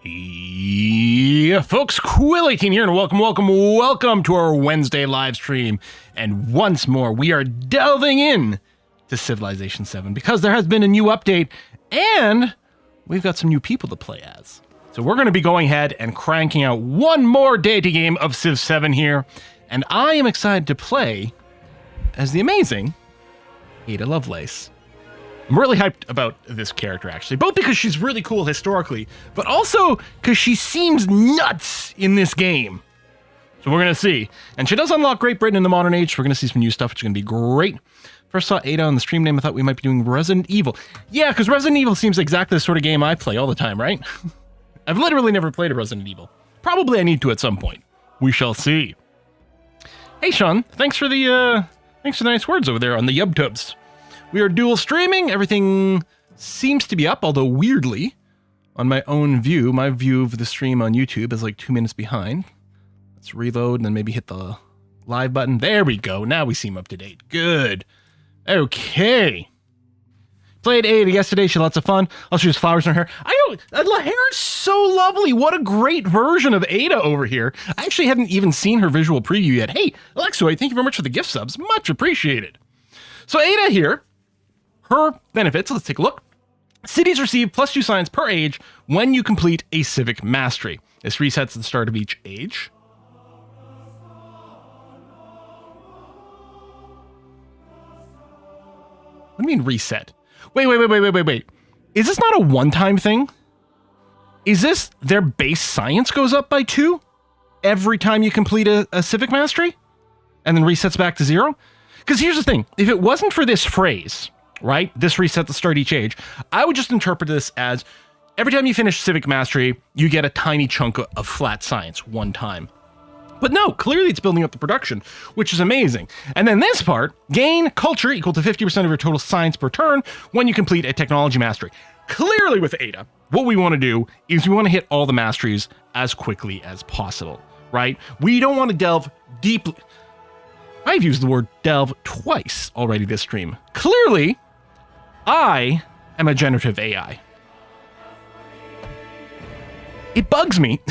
Yeah, folks, Quill18 here, and welcome to our Wednesday live stream. And once more, we are delving in to Civilization VII because there has been a new update and we've got some new people to play as. So we're going to be going ahead and cranking out one more DEITY game of Civ 7 here, and I am excited to play as the amazing Ada Lovelace. I'm really hyped about this character, actually, both because she's really cool historically, but also because she seems nuts in this game. So we're going to see. And she does unlock Great Britain in the modern age. We're going to see some new stuff, which is going to be great. First saw Ada on the stream name, I thought we might be doing Resident Evil. Yeah, because Resident Evil seems exactly the sort of game I play all the time, right? I've literally never played a Resident Evil. Probably I need to at some point. We shall see. Hey, Sean, thanks for the nice words over there on the YubTubs. We are dual streaming. Everything seems to be up, although weirdly, on my own view, my view of the stream on YouTube is like 2 minutes behind. Let's reload and then maybe hit the live button. There we go. Now we seem up to date. Good. Okay. Played Ada yesterday. She had lots of fun. Also, just flowers in her hair. I know, the hair is so lovely. What a great version of Ada over here. I actually hadn't even seen her visual preview yet. Hey, Alexoid, thank you very much for the gift subs. Much appreciated. So Ada here. Her benefits, let's take a look. Cities receive +2 science per age when you complete a civic mastery. This resets at the start of each age. What do you mean reset? Wait. Is this not a one-time thing? Is this their base science goes up by 2 every time you complete a civic mastery? And then resets back to 0? Because here's the thing. If it wasn't for this phrase, right? This reset at the start of each age. I would just interpret this as every time you finish civic mastery, you get a tiny chunk of flat science one time. But no, clearly it's building up the production, which is amazing. And then this part, gain culture equal to 50% of your total science per turn when you complete a technology mastery. Clearly with Ada, what we want to do is we want to hit all the masteries as quickly as possible, right? We don't want to delve deeply. I've used the word delve twice already this stream. Clearly, I am a generative AI. It bugs me.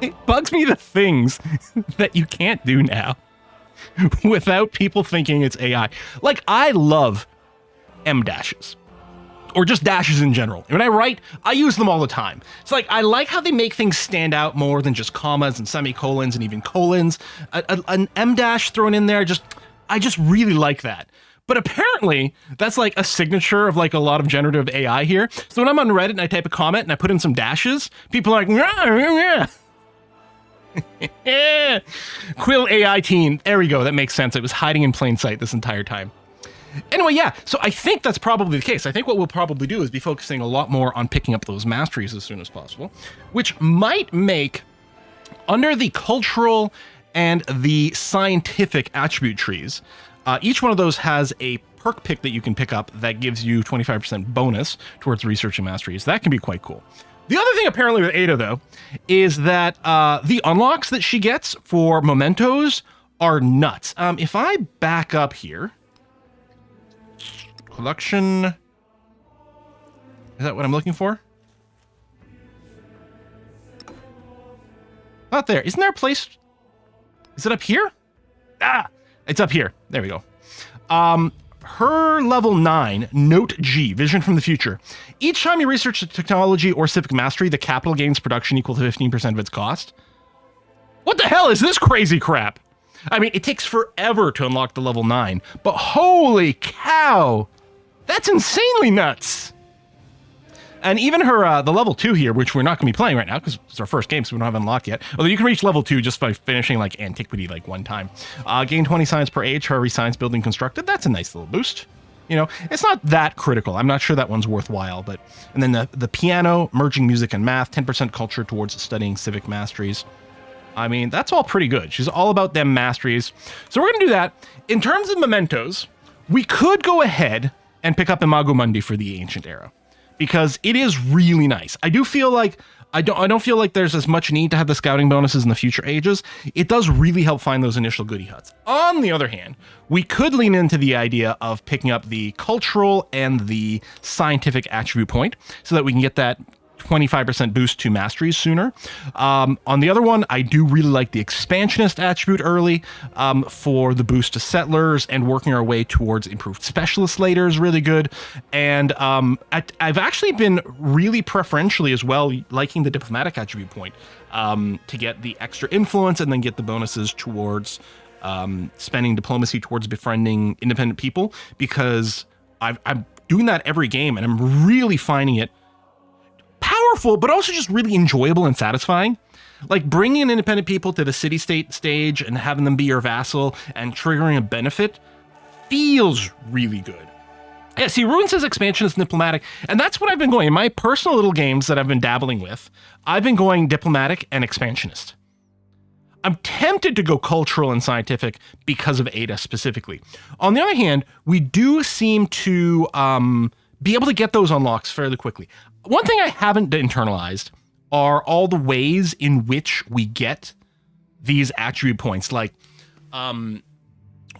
It bugs me the things that you can't do now without people thinking it's AI. Like, I love M dashes. Or just dashes in general. When I write, I use them all the time. It's like, I like how they make things stand out more than just commas and semicolons and even colons. An M dash thrown in there, I just really like that. But apparently, that's like a signature of like a lot of generative AI here. So when I'm on Reddit and I type a comment and I put in some dashes, people are like, yeah. Quill AI teen. There we go. That makes sense. It was hiding in plain sight this entire time. Anyway, yeah, so I think that's probably the case. I think what we'll probably do is be focusing a lot more on picking up those masteries as soon as possible, which might make, under the cultural and the scientific attribute trees, each one of those has a perk pick that you can pick up that gives you 25% bonus towards research and masteries. That can be quite cool. The other thing apparently with Ada, though, is that the unlocks that she gets for mementos are nuts. If I back up here, collection, is that what I'm looking for? Not there. Isn't there a place? Is it up here? Ah, it's up here. There we go. Her level 9, Note G, Vision from the Future. Each time you research a technology or civic mastery, the capital gains production equal to 15% of its cost. What the hell is this crazy crap? I mean, it takes forever to unlock the level 9, but holy cow, that's insanely nuts. And even her, the level 2 here, which we're not going to be playing right now because it's our first game, so we don't have it unlocked yet. Although you can reach level 2 just by finishing like Antiquity like one time. Gain 20 science per age for every science building constructed. That's a nice little boost. You know, it's not that critical. I'm not sure that one's worthwhile, but... And then the piano, merging music and math, 10% culture towards studying civic masteries. I mean, that's all pretty good. She's all about them masteries. So we're going to do that. In terms of mementos, we could go ahead and pick up Imago Mundi for the Ancient Era, because it is really nice. I do feel like I don't feel like there's as much need to have the scouting bonuses in the future ages. It does really help find those initial goodie huts. On the other hand, we could lean into the idea of picking up the cultural and the scientific attribute point so that we can get that 25% boost to masteries sooner. On the other one, I do really like the expansionist attribute early for the boost to settlers, and working our way towards improved specialist later is really good. And I've actually been really preferentially as well liking the diplomatic attribute point to get the extra influence and then get the bonuses towards spending diplomacy towards befriending independent people, because I'm doing that every game and I'm really finding it powerful, but also just really enjoyable and satisfying. Like bringing in independent people to the city-state stage and having them be your vassal and triggering a benefit feels really good. Yeah, see, Ruin says expansionist and diplomatic, and that's what I've been going. In my personal little games that I've been dabbling with, I've been going diplomatic and expansionist. I'm tempted to go cultural and scientific because of Ada specifically. On the other hand, we do seem to be able to get those unlocks fairly quickly. One thing I haven't internalized are all the ways in which we get these attribute points, like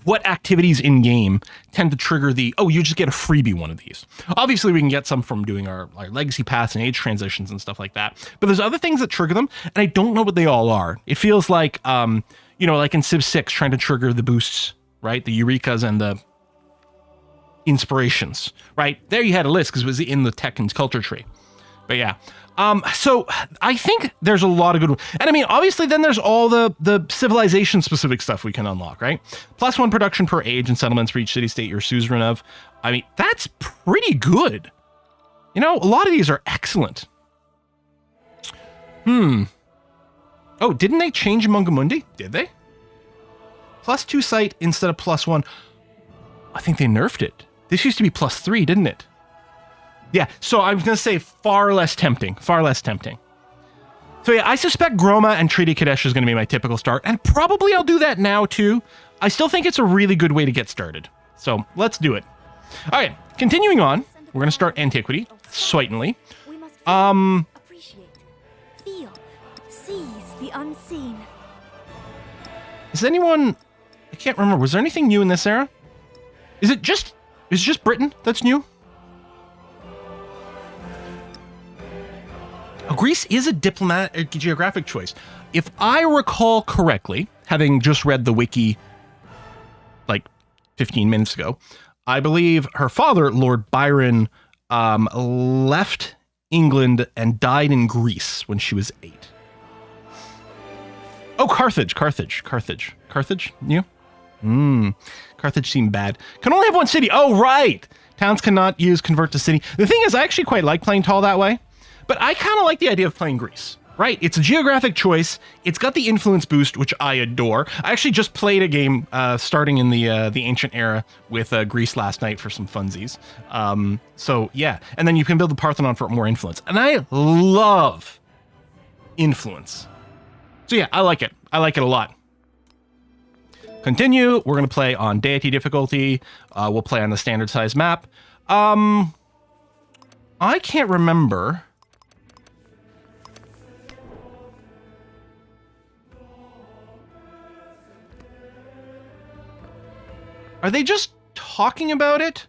what activities in game tend to trigger the, oh, you just get a freebie one of these. Obviously, we can get some from doing our legacy paths and age transitions and stuff like that. But there's other things that trigger them, and I don't know what they all are. It feels like, like in Civ 6, trying to trigger the boosts, right? The Eurekas and the inspirations, right? There you had a list because it was in the tech and culture tree. But yeah. So I think there's a lot of good ones. And I mean, obviously then there's all the civilization specific stuff we can unlock, right? +1 production per age and settlements for each city state you're suzerain of. I mean, that's pretty good. You know, a lot of these are excellent. Oh, didn't they change Mungamundi? Did they? +2 site instead of +1. I think they nerfed it. This used to be +3, didn't it? Yeah, so I was going to say far less tempting. Far less tempting. So yeah, I suspect Groma and Treaty Kadesh is going to be my typical start, and probably I'll do that now too. I still think it's a really good way to get started. So let's do it. All right, continuing on, we're going to start Antiquity, certainly. Appreciate, feel, seize the unseen. Is anyone... I can't remember. Was there anything new in this era? Is it just Britain that's new? Oh, Greece is a geographic choice. If I recall correctly, having just read the wiki like 15 minutes ago, I believe her father, Lord Byron, left England and died in Greece when she was 8. Oh, Carthage. New? Carthage seemed bad. Can only have one city. Oh, right. Towns cannot use convert to city. The thing is, I actually quite like playing tall that way. But I kind of like the idea of playing Greece, right? It's a geographic choice. It's got the influence boost, which I adore. I actually just played a game starting in the ancient era with Greece last night for some funsies. So yeah, and then you can build the Parthenon for more influence. And I love influence. So yeah, I like it. I like it a lot. Continue. We're going to play on deity difficulty. We'll play on the standard size map. I can't remember... Are they just talking about it?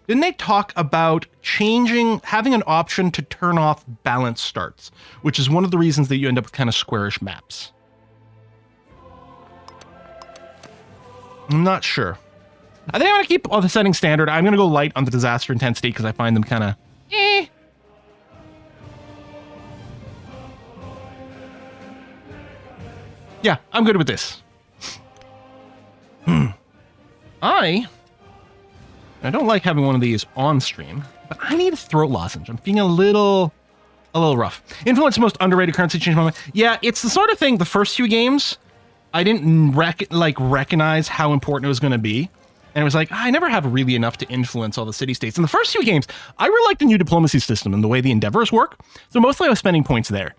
Didn't they talk about having an option to turn off balance starts, which is one of the reasons that you end up with kind of squarish maps? I'm not sure. I think I'm going to keep all the settings standard. I'm going to go light on the disaster intensity because I find them kind of Yeah, I'm good with this. I don't like having one of these on stream, but I need a throat lozenge. I'm feeling a little rough. Influence the most underrated currency change moment. Yeah, it's the sort of thing, the first few games, I didn't recognize how important it was going to be. And it was like, I never have really enough to influence all the city-states. In the first few games, I really like the new diplomacy system and the way the endeavors work. So mostly I was spending points there.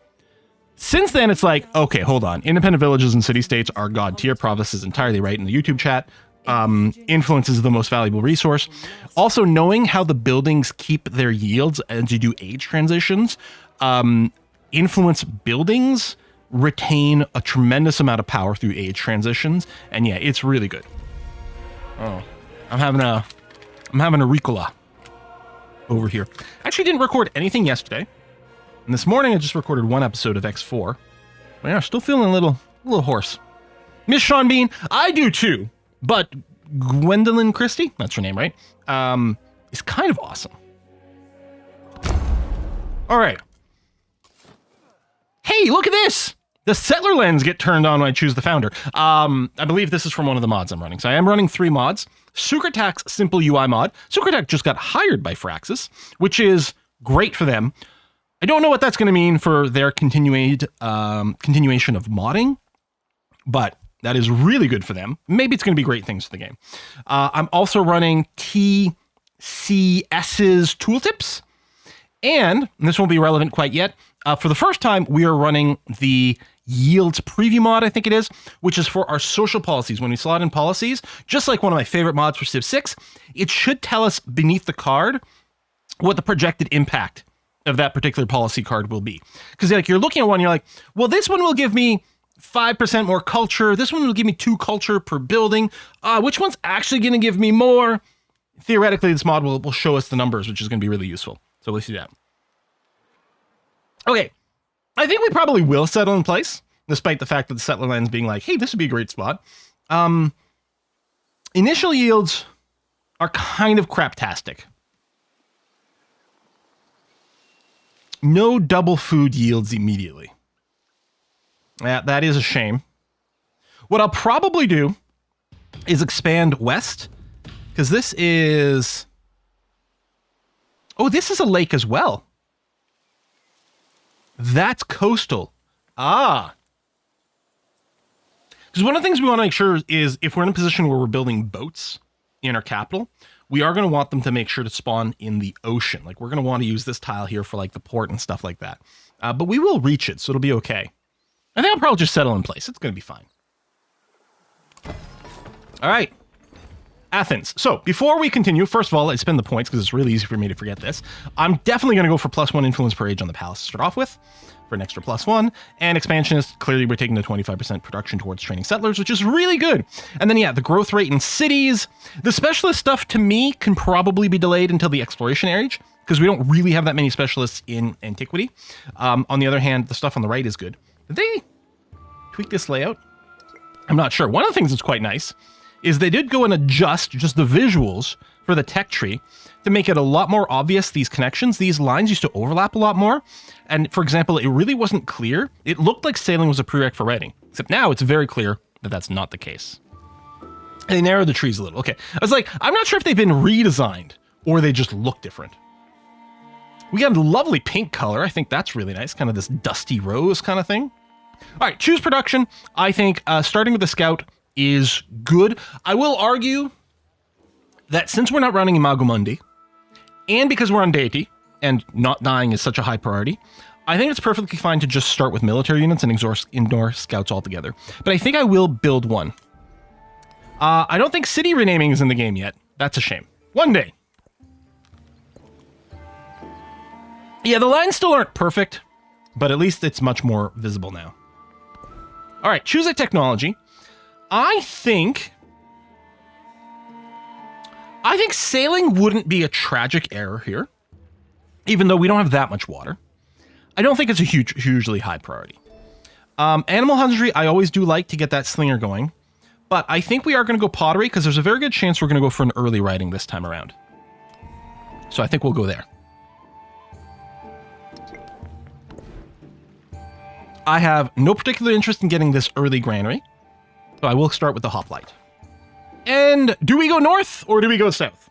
Since then, it's like, okay, hold on. Independent villages and city-states are god tier. Province is entirely right in the YouTube chat. Influence is the most valuable resource. Also, knowing how the buildings keep their yields as you do age transitions, influence buildings retain a tremendous amount of power through age transitions, and yeah, it's really good. Oh, I'm having a Ricola over here. Actually, didn't record anything yesterday. And this morning I just recorded one episode of X4. But yeah, still feeling a little hoarse. Miss Sean Bean, I do too. But Gwendolyn Christie, that's her name, right? Is kind of awesome. All right. Hey, look at this. The settler lens get turned on when I choose the founder. I believe this is from one of the mods I'm running. So I am running 3 mods. Sukritact's Simple UI mod. Sukritact just got hired by Firaxis, which is great for them. I don't know what that's going to mean for their continuation of modding, but that is really good for them. Maybe it's going to be great things for the game. I'm also running TCS's Tooltips, and this won't be relevant quite yet. For the first time, we are running the Yields Preview mod, I think it is, which is for our social policies. When we slot in policies, just like one of my favorite mods for Civ 6, it should tell us beneath the card what the projected impact of that particular policy card will be. Because like you're looking at one, you're like, well, this one will give me 5% more culture. This one will give me 2 culture per building. Which one's actually going to give me more? Theoretically, this mod will show us the numbers, which is going to be really useful. So let's do that. Okay, I think we probably will settle in place, despite the fact that the settler lens being like, hey, this would be a great spot. Initial yields are kind of craptastic. No double food yields immediately. Yeah, that is a shame. What I'll probably do is expand west, because this is... Oh, this is a lake as well. That's coastal. Ah. Because one of the things we want to make sure is if we're in a position where we're building boats in our capital, we are going to want them to make sure to spawn in the ocean. Like we're going to want to use this tile here for like the port and stuff like that. But we will reach it, so it'll be okay. I think I'll probably just settle in place. It's going to be fine. All right. Athens. So before we continue, first of all, let's spend the points because it's really easy for me to forget this. I'm definitely going to go for +1 influence per age on the palace to start off with for an extra +1. And expansionist, clearly we're taking the 25% production towards training settlers, which is really good. And then, yeah, the growth rate in cities. The specialist stuff to me can probably be delayed until the exploration age because we don't really have that many specialists in antiquity. On the other hand, the stuff on the right is good. Did they tweak this layout? I'm not sure. One of the things that's quite nice is they did go and adjust just the visuals for the tech tree to make it a lot more obvious, these connections. These lines used to overlap a lot more. And for example, it really wasn't clear. It looked like sailing was a prereq for writing, except now it's very clear that that's not the case. And they narrowed the trees a little. Okay, I was like, I'm not sure if they've been redesigned or they just look different. We got a lovely pink color. I think that's really nice, kind of this dusty rose kind of thing. All right, choose production. I think starting with the scout is good. I will argue that since we're not running Imago Mundi, and because we're on DEITY, and not dying is such a high priority, I think it's perfectly fine to just start with military units and ignore scouts altogether. But I think I will build one. I don't think city renaming is in the game yet. That's a shame. One day. Yeah, the lines still aren't perfect, but at least it's much more visible now. All right, choose a technology. I think sailing wouldn't be a tragic error here, even though we don't have that much water. I don't think it's a hugely high priority. Animal husbandry, I always do like to get that slinger going, but I think we are going to go pottery because there's a very good chance we're going to go for an early riding this time around. So I think we'll go there. I have no particular interest in getting this early granary. So I will start with the hoplite. And do we go north or do we go south?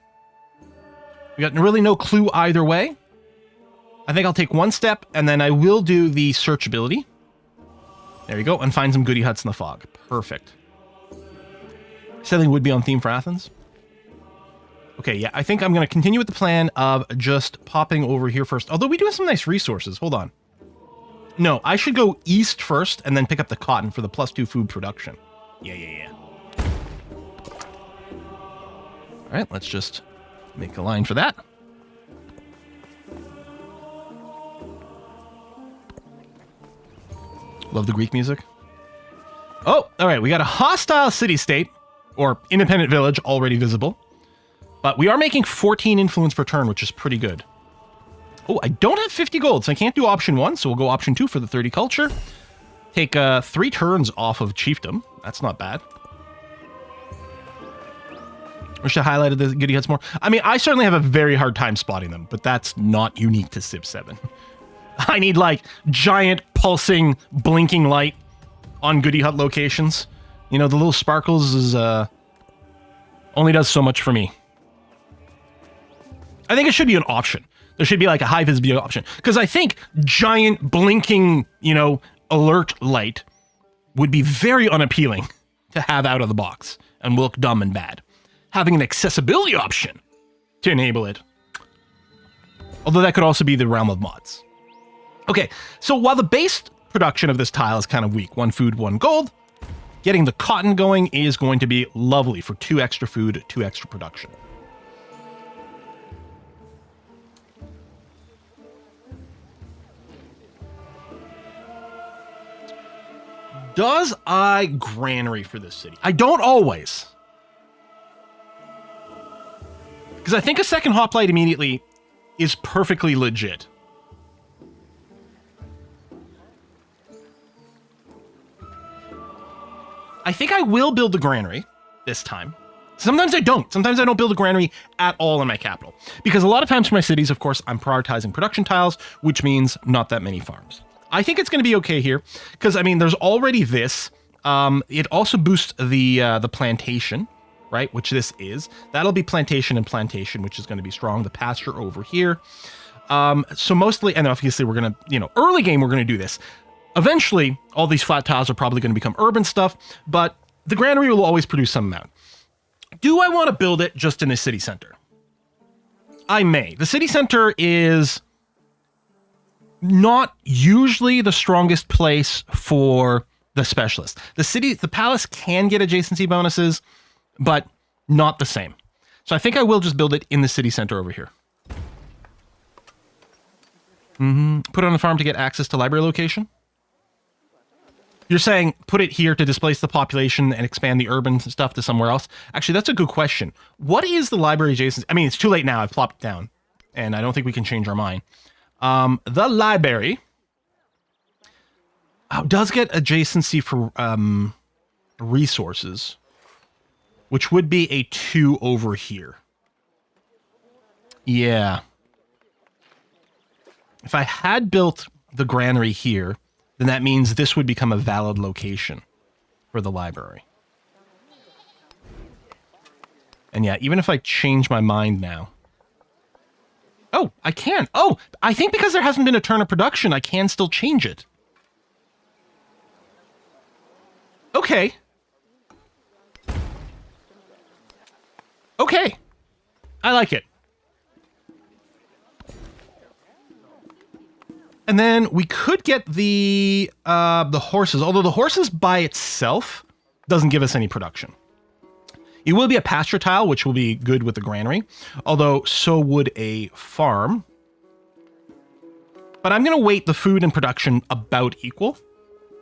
We got really no clue either way. I think I'll take one step and then I will do the searchability. There we go. And find some goody huts in the fog. Perfect. Sailing would be on theme for Athens. Okay, yeah, I think I'm going to continue with the plan of just popping over here first. Although we do have some nice resources. Hold on. No, I should go east first and then pick up the cotton for the +2 food production. Yeah. All right, let's just make a line for that. Love the Greek music. Oh, all right, we got a hostile city-state, or independent village, already visible. But we are making 14 influence per turn, which is pretty good. Oh, I don't have 50 gold, so I can't do option 1, so we'll go option 2 for the 30 culture. Take 3 turns off of chiefdom. That's not bad. Wish I highlighted the goody huts more. I mean, I certainly have a very hard time spotting them, but that's not unique to Civ 7. I need, like, giant, pulsing, blinking light on goody hut locations. You know, the little sparkles is, only does so much for me. I think it should be an option. There should be, like, a high visibility option. Because I think giant, blinking, you know, alert light would be very unappealing to have out of the box and look dumb and bad. Having an accessibility option to enable it. Although that could also be the realm of mods. Okay, so while the base production of this tile is kind of weak, 1 food, 1 gold, getting the cotton going is going to be lovely for 2 extra food, 2 extra production. Does I granary for this city? I don't always. Because I think a second hoplite immediately is perfectly legit. I think I will build the granary this time. Sometimes I don't. Sometimes I don't build a granary at all in my capital. Because a lot of times for my cities, of course, I'm prioritizing production tiles, which means not that many farms. I think it's going to be okay here. Because, I mean, there's already this. It also boosts the plantation, right? Which this is. That'll be plantation and plantation, which is going to be strong. The pasture over here. So mostly, and obviously we're going to, you know, early game, we're going to do this. Eventually, all these flat tiles are probably going to become urban stuff, but the granary will always produce some amount. Do I want to build it just in the city center? I may. The city center is not usually the strongest place for the specialist. The palace can get adjacency bonuses, but not the same. So I think I will just build it in the city center over here. Put it on the farm to get access to library location. You're saying put it here to displace the population and expand the urban stuff to somewhere else? Actually, that's a good question. What is the library adjacent? I mean, it's too late now. I've plopped it down, and I don't think we can change our mind. The library does get adjacency for resources, which would be a 2 over here. Yeah. If I had built the granary here, then that means this would become a valid location for the library. And yeah, even if I change my mind now. Oh, I can. Oh, I think because there hasn't been a turn of production, I can still change it. Okay. Okay. I like it. And then we could get the horses, although the horses by itself doesn't give us any production. It will be a pasture tile, which will be good with the granary, although so would a farm. But I'm going to weight the food and production about equal.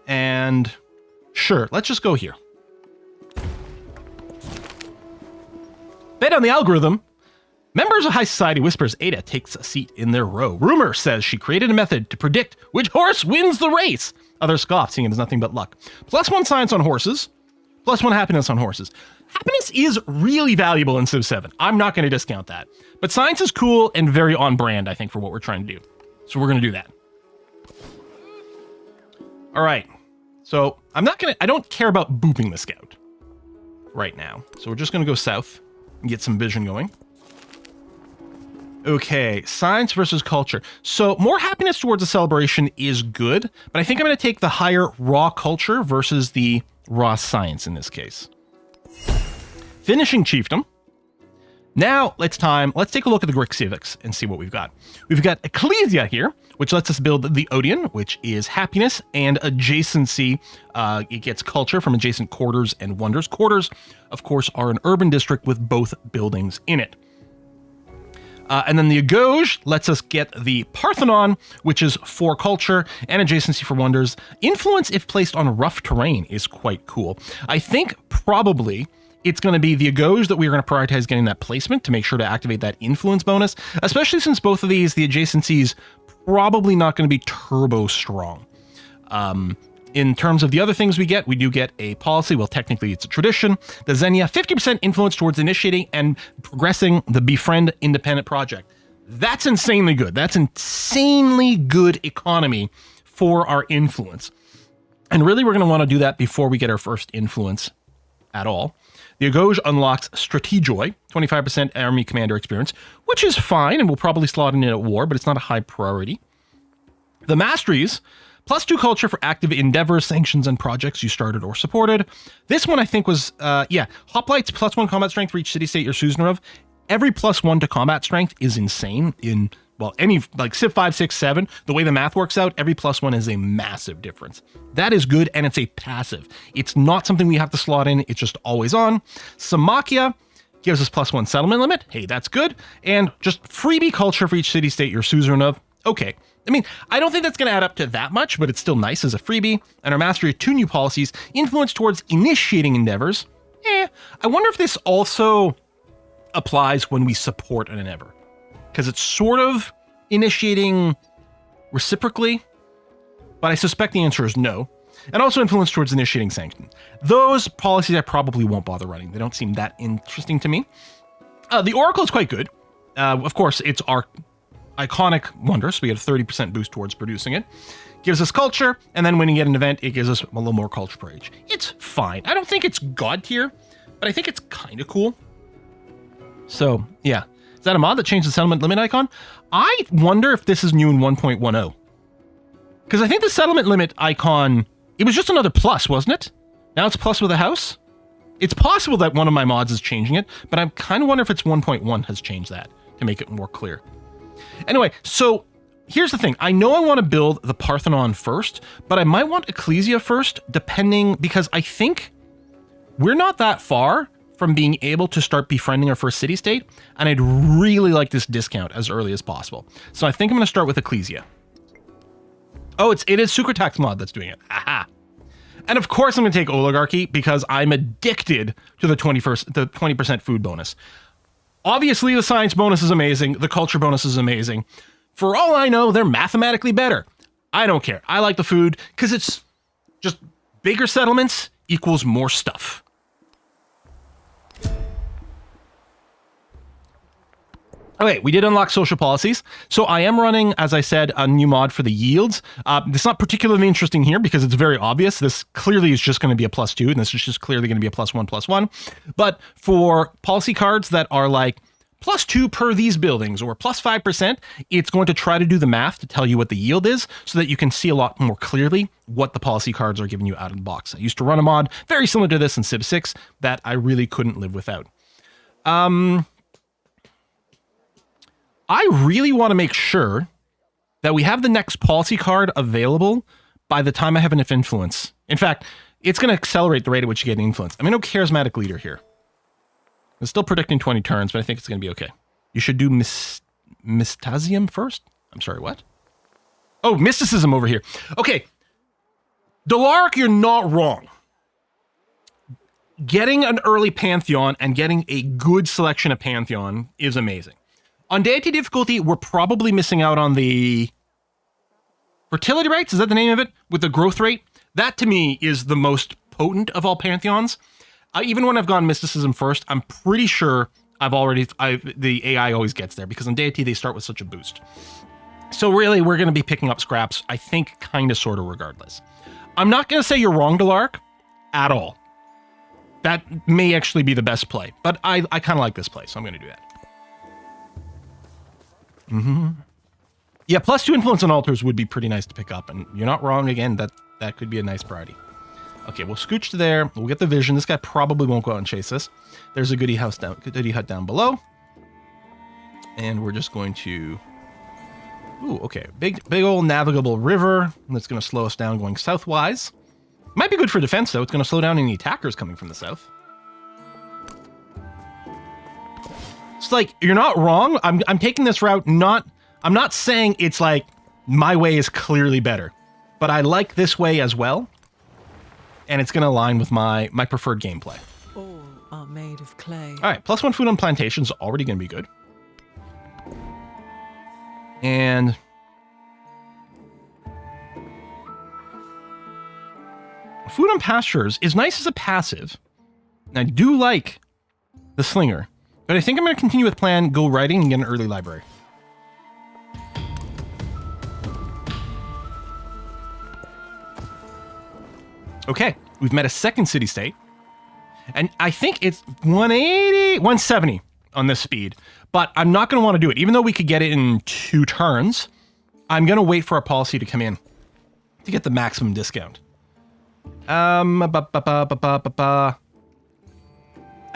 And sure, let's just go here. Bet on the algorithm. Members of High Society whispers Ada takes a seat in their row. Rumor says she created a method to predict which horse wins the race. Others scoff, seeing it as nothing but luck. +1 science on horses. +1 happiness on horses. Happiness is really valuable in Civ 7. I'm not going to discount that. But science is cool and very on brand, I think, for what we're trying to do. So we're going to do that. All right. So I don't care about booping the scout right now. So we're just going to go south and get some vision going. Okay, science versus culture. So more happiness towards a celebration is good, but I think I'm going to take the higher raw culture versus the raw science in this case. Finishing chiefdom. Now let's take a look at the Greek civics and see what we've got. We've got Ecclesia here, which lets us build the Odeon, which is happiness and adjacency. It gets culture from adjacent quarters and wonders. Quarters, of course, are an urban district with both buildings in it. And then the Agauge lets us get the Parthenon, which is for culture and adjacency for wonders. Influence, if placed on rough terrain, is quite cool. I think probably it's going to be the Agos that we're going to prioritize getting that placement to make sure to activate that influence bonus, especially since both of these, the adjacencies, probably not going to be turbo strong. In terms of the other things we do get a policy. Well, technically it's a tradition. The Xenia, 50% influence towards initiating and progressing the Befriend Independent Project. That's insanely good. That's insanely good economy for our influence. And really, we're going to want to do that before we get our first influence at all. The Agoj unlocks Strategoi, 25% Army Commander experience, which is fine, and we'll probably slot in at war, but it's not a high priority. The Masteries, +2 culture for active endeavors, sanctions, and projects you started or supported. This one I think was, Hoplites, +1 combat strength for each city-state you're Suzerain of. Every +1 to combat strength is insane in, well, any, like Civ 5, 6, 7, the way the math works out, every +1 is a massive difference. That is good, and it's a passive. It's not something we have to slot in, it's just always on. Samakia gives us +1 settlement limit. Hey, that's good. And just freebie culture for each city-state you're Suzerain of. Okay. I mean, I don't think that's going to add up to that much, but it's still nice as a freebie. And our mastery of 2 new policies, influence towards initiating endeavors. I wonder if this also applies when we support an endeavor, because it's sort of initiating reciprocally, but I suspect the answer is no. And also influence towards initiating sanction. Those policies I probably won't bother running. They don't seem that interesting to me. The Oracle is quite good. Of course, it's our iconic wonder, so we have a 30% boost towards producing it. Gives us culture, and then when you get an event, it gives us a little more culture per age. It's fine. I don't think it's god tier, but I think it's kind of cool. So, yeah. Is that a mod that changed the settlement limit icon? I wonder if this is new in 1.10. Because I think the settlement limit icon, it was just another plus, wasn't it? Now it's plus with a house? It's possible that one of my mods is changing it, but I kind of wonder if it's 1.1 has changed that to make it more clear. Anyway, so here's the thing. I know I want to build the Parthenon first, but I might want Ecclesia first, depending, because I think we're not that far from being able to start befriending our first city-state, and I'd really like this discount as early as possible. So I think I'm going to start with Ecclesia. Oh, it is Sukritact mod that's doing it. Aha! And of course I'm going to take Oligarchy, because I'm addicted to the 20% food bonus. Obviously, the science bonus is amazing. The culture bonus is amazing. For all I know, they're mathematically better. I don't care. I like the food because it's just bigger settlements equals more stuff. Okay, we did unlock social policies. So I am running, as I said, a new mod for the yields. It's not particularly interesting here because it's very obvious. This clearly is just going to be a +2, and this is just clearly going to be a +1. But for policy cards that are like +2 per these buildings or +5%, it's going to try to do the math to tell you what the yield is so that you can see a lot more clearly what the policy cards are giving you out of the box. I used to run a mod very similar to this in Civ 6 that I really couldn't live without. I really want to make sure that we have the next policy card available by the time I have enough influence. In fact, it's going to accelerate the rate at which you get influence. I'm no charismatic leader here. I'm still predicting 20 turns, but I think it's going to be okay. You should do Mystasium first? I'm sorry, what? Oh, Mysticism over here. Okay. Delark, you're not wrong. Getting an early Pantheon and getting a good selection of Pantheon is amazing. On deity difficulty, we're probably missing out on the fertility rates. Is that the name of it? With the growth rate? That to me is the most potent of all Pantheons. Even when I've gone Mysticism first, I'm pretty sure the AI always gets there because on deity, they start with such a boost. So really, we're going to be picking up scraps, I think, kind of, sort of regardless. I'm not going to say you're wrong, Delark, at all. That may actually be the best play, but I kind of like this play, so I'm going to do that. Yeah, +2 influence on altars would be pretty nice to pick up, and you're not wrong again. That could be a nice priority. Okay, we'll scooch to there. We'll get the vision. This guy probably won't go out and chase us. There's a goodie hut down below, and we're just going to. Ooh, okay, big old navigable river that's going to slow us down going southwise. Might be good for defense though. It's going to slow down any attackers coming from the south. It's like, you're not wrong. I'm taking this route, I'm not saying it's like my way is clearly better, but I like this way as well. And it's going to align with my preferred gameplay. All are made of clay. All right, +1 food on plantations is already going to be good. And food on pastures is nice as a passive. And I do like the slinger, but I think I'm going to continue with plan, go writing, and get an early library. Okay, we've met a second city-state. And I think it's 180, 170 on this speed. But I'm not going to want to do it. Even though we could get it in 2 turns, I'm going to wait for our policy to come in to get the maximum discount. I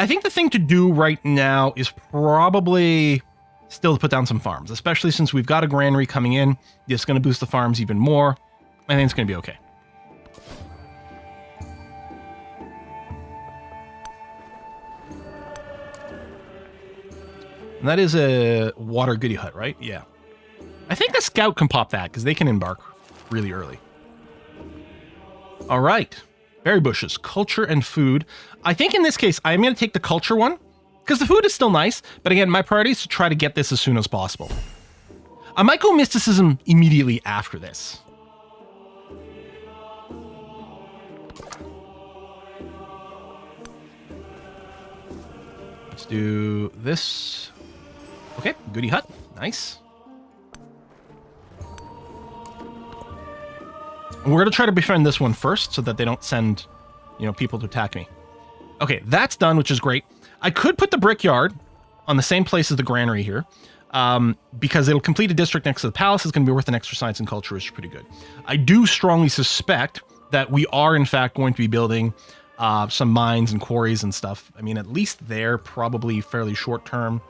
think the thing to do right now is probably still to put down some farms, especially since we've got a granary coming in. It's going to boost the farms even more. I think it's going to be okay. And that is a water goody hut, right? Yeah. I think the scout can pop that because they can embark really early. All right. Berry bushes, culture and food. I think in this case, I'm going to take the culture one because the food is still nice. But again, my priority is to try to get this as soon as possible. I might go mysticism immediately after this. Let's do this. Okay, goody hut. Nice. We're going to try to befriend this one first so that they don't send, people to attack me. Okay, that's done, which is great. I could put the brickyard on the same place as the granary here because it'll complete a district next to the palace. It's going to be worth an extra science and culture, which is pretty good. I do strongly suspect that we are, in fact, going to be building some mines and quarries and stuff. I mean, at least they're probably fairly short term.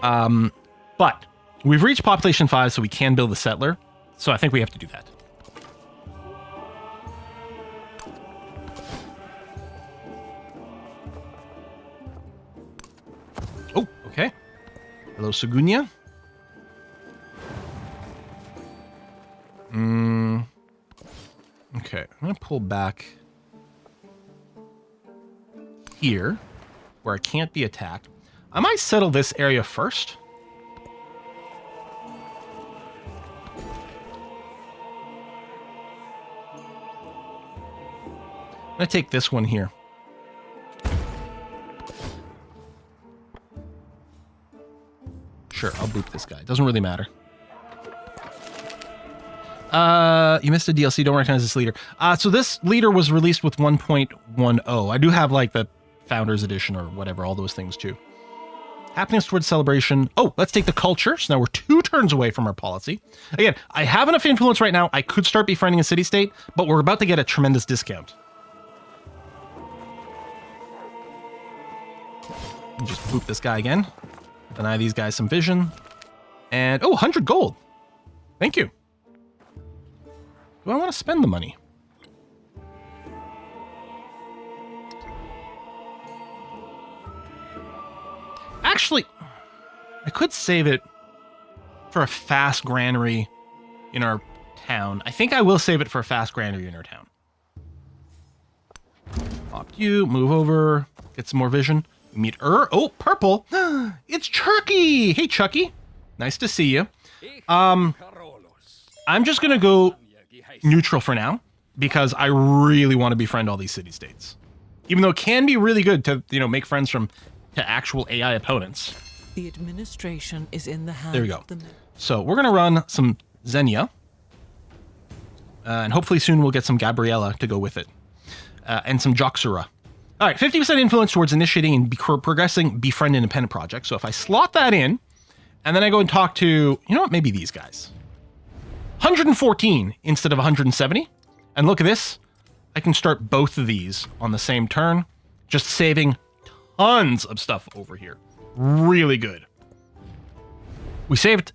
But we've reached population 5, so we can build a settler. So I think we have to do that. Oh, okay. Hello, Segunia. Okay, I'm going to pull back here where I can't be attacked. I might settle this area first. I'm going to take this one here. Sure, I'll boop this guy. Doesn't really matter. You missed a DLC. Don't recognize this leader. So this leader was released with 1.10. I do have like the Founders Edition or whatever, all those things too. Happiness towards celebration. Oh, let's take the culture. So now we're 2 turns away from our policy. Again, I have enough influence right now. I could start befriending a city-state, but we're about to get a tremendous discount. Just boop this guy again. Deny these guys some vision. And, 100 gold. Thank you. Do I want to spend the money? Actually, I could save it for a fast granary in our town. I think I will save it for a fast granary in our town. Opt you, move over, get some more vision. Meet Oh, purple. It's Chucky. Hey, Chucky. Nice to see you. I'm just going to go neutral for now because I really want to befriend all these city-states. Even though it can be really good to, make friends to actual AI opponents. The administration is in the hands. There we go. So we're going to run some Xenia. And hopefully soon we'll get some Gabriella to go with it. And some Joxura. All right, 50% influence towards initiating and progressing befriend independent projects. So if I slot that in, and then I go and talk to, maybe these guys. 114 instead of 170. And look at this. I can start both of these on the same turn, just saving tons of stuff over here. Really good. We saved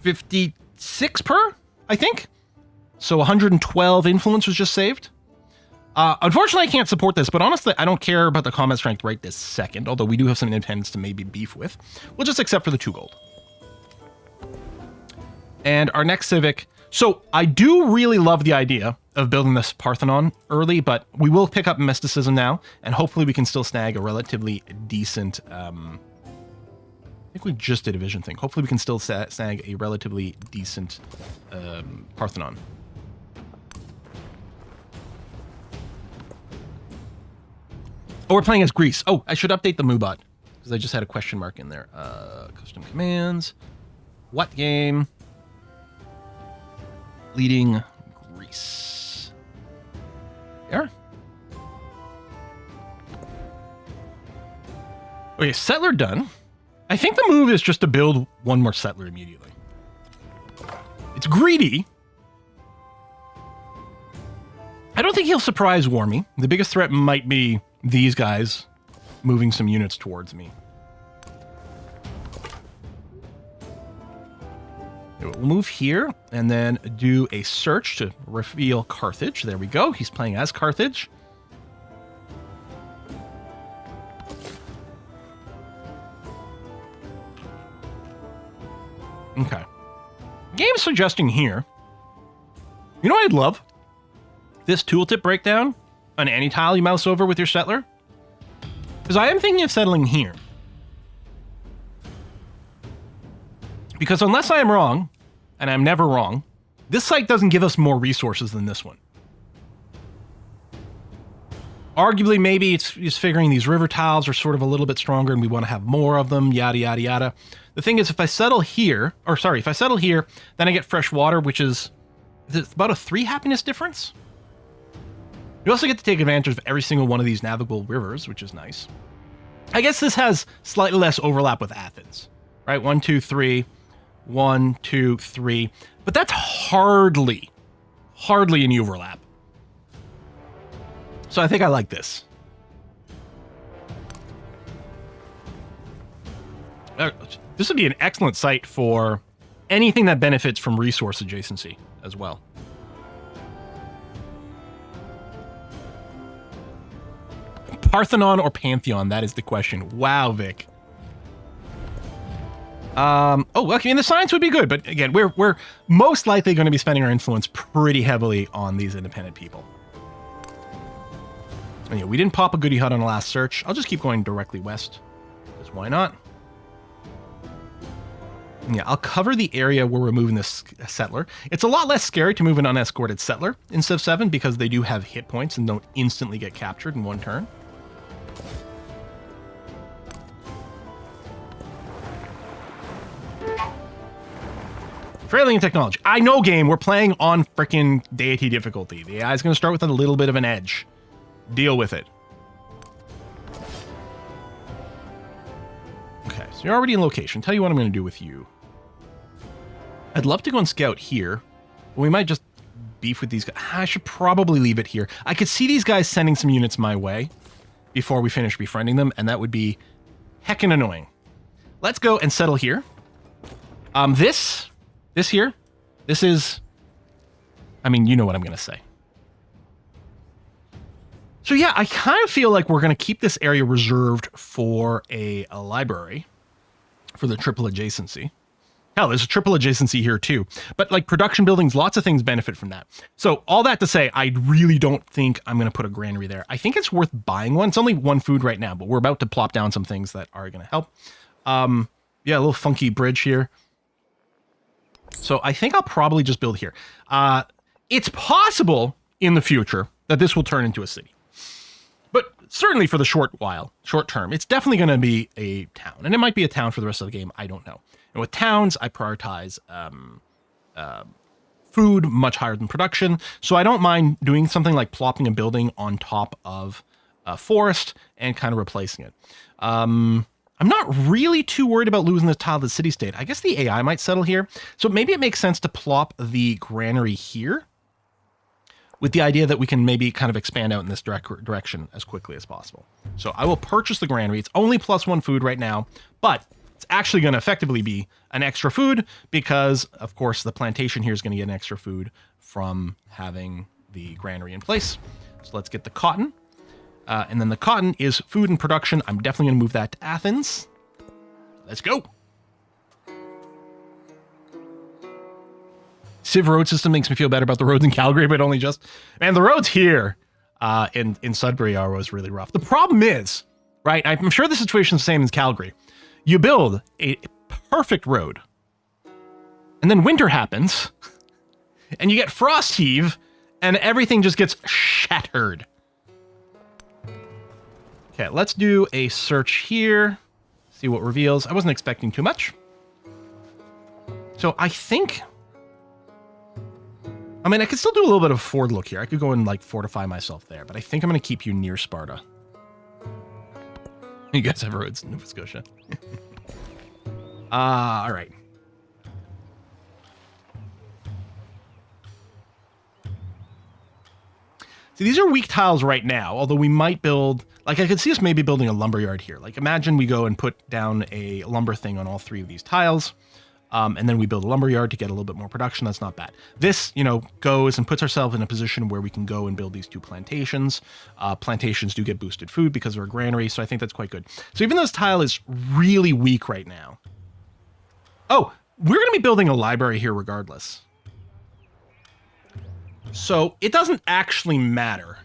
56 per, I think. So 112 influence was just saved. Unfortunately, I can't support this, but honestly, I don't care about the combat strength right this second, although we do have some independence to maybe beef with. We'll just accept for the 2 gold. And our next civic. So I do really love the idea of building this Parthenon early, but we will pick up mysticism now, and hopefully we can still snag a relatively decent... I think we just did a vision thing. Hopefully we can still snag a relatively decent Parthenon. Oh, we're playing as Greece. Oh, I should update the Moobot, because I just had a question mark in there. Custom commands. What game? Leading Greece. There. Okay, settler done. I think the move is just to build one more settler immediately. It's greedy. I don't think he'll surprise war me. The biggest threat might be these guys moving some units towards me. We'll move here and then do a search to reveal Carthage. There we go. He's playing as Carthage. Okay. Game's suggesting here. You know what I'd love? This tooltip breakdown on any tile you mouse over with your settler. Because I am thinking of settling here. Because unless I am wrong, and I'm never wrong, this site doesn't give us more resources than this one. Arguably, maybe it's figuring these river tiles are sort of a little bit stronger and we want to have more of them, yada, yada, yada. The thing is, if I settle here, if I settle here, then I get fresh water, which is about a 3 happiness difference. You also get to take advantage of every single one of these navigable rivers, which is nice. I guess this has slightly less overlap with Athens, right? 1, 2, 3, 1, 2, 3. But that's hardly any overlap. So I think I like this. This would be an excellent site for anything that benefits from resource adjacency as well. Parthenon or Pantheon? That is the question. Wow, Vic. Oh, okay, and the science would be good, but again, we're most likely going to be spending our influence pretty heavily on these independent people. And yeah, we didn't pop a goody hut on the last search. I'll just keep going directly west, because why not? And yeah, I'll cover the area where we're moving this settler. It's a lot less scary to move an unescorted settler in Civ 7 because they do have hit points and don't instantly get captured in one turn. Trailing technology. I know, game. We're playing on frickin' deity difficulty. The AI is going to start with a little bit of an edge. Deal with it. Okay, so you're already in location. Tell you what I'm going to do with you. I'd love to go and scout here. But we might just beef with these guys. I should probably leave it here. I could see these guys sending some units my way before we finish befriending them, and that would be heckin' annoying. Let's go and settle here. This here, this is, I mean, you know what I'm going to say. So yeah, I kind of feel like we're going to keep this area reserved for a library for the triple adjacency. Hell, there's a triple adjacency here too. But like production buildings, lots of things benefit from that. So all that to say, I really don't think I'm going to put a granary there. I think it's worth buying one. It's only 1 food right now, but we're about to plop down some things that are going to help. Yeah, a little funky bridge here. So I think I'll probably just build here. It's possible in the future that this will turn into a city. But certainly for the short term, it's definitely going to be a town. And it might be a town for the rest of the game. I don't know. And with towns, I prioritize food much higher than production. So I don't mind doing something like plopping a building on top of a forest and kind of replacing it. I'm not really too worried about losing this tile to the city-state. I guess the AI might settle here. So maybe it makes sense to plop the granary here with the idea that we can maybe kind of expand out in this direction as quickly as possible. So I will purchase the granary. It's only +1 food right now, but it's actually going to effectively be an extra food because, of course, the plantation here is going to get an extra food from having the granary in place. So let's get the cotton. And then the cotton is food and production. I'm definitely going to move that to Athens. Let's go. Civ road system makes me feel better about the roads in Calgary, but only just. And the roads here in Sudbury are always really rough. The problem is, right, I'm sure the situation's the same as Calgary. You build a perfect road, and then winter happens, and you get frost heave, and everything just gets shattered. Okay, let's do a search here. See what reveals. I wasn't expecting too much. So I think... I mean, I could still do a little bit of forward look here. I could go and, like, fortify myself there, but I think I'm going to keep you near Sparta. You guys have roads in Nova Scotia. All right. See, these are weak tiles right now, although we might build... Like, I could see us maybe building a lumberyard here. Like, imagine we go and put down a lumber thing on all 3 of these tiles, and then we build a lumberyard to get a little bit more production. That's not bad. This, you know, goes and puts ourselves in a position where we can go and build these 2 plantations. Plantations do get boosted food because they're a granary, so I think that's quite good. So even though this tile is really weak right now... Oh, we're going to be building a library here regardless. So it doesn't actually matter.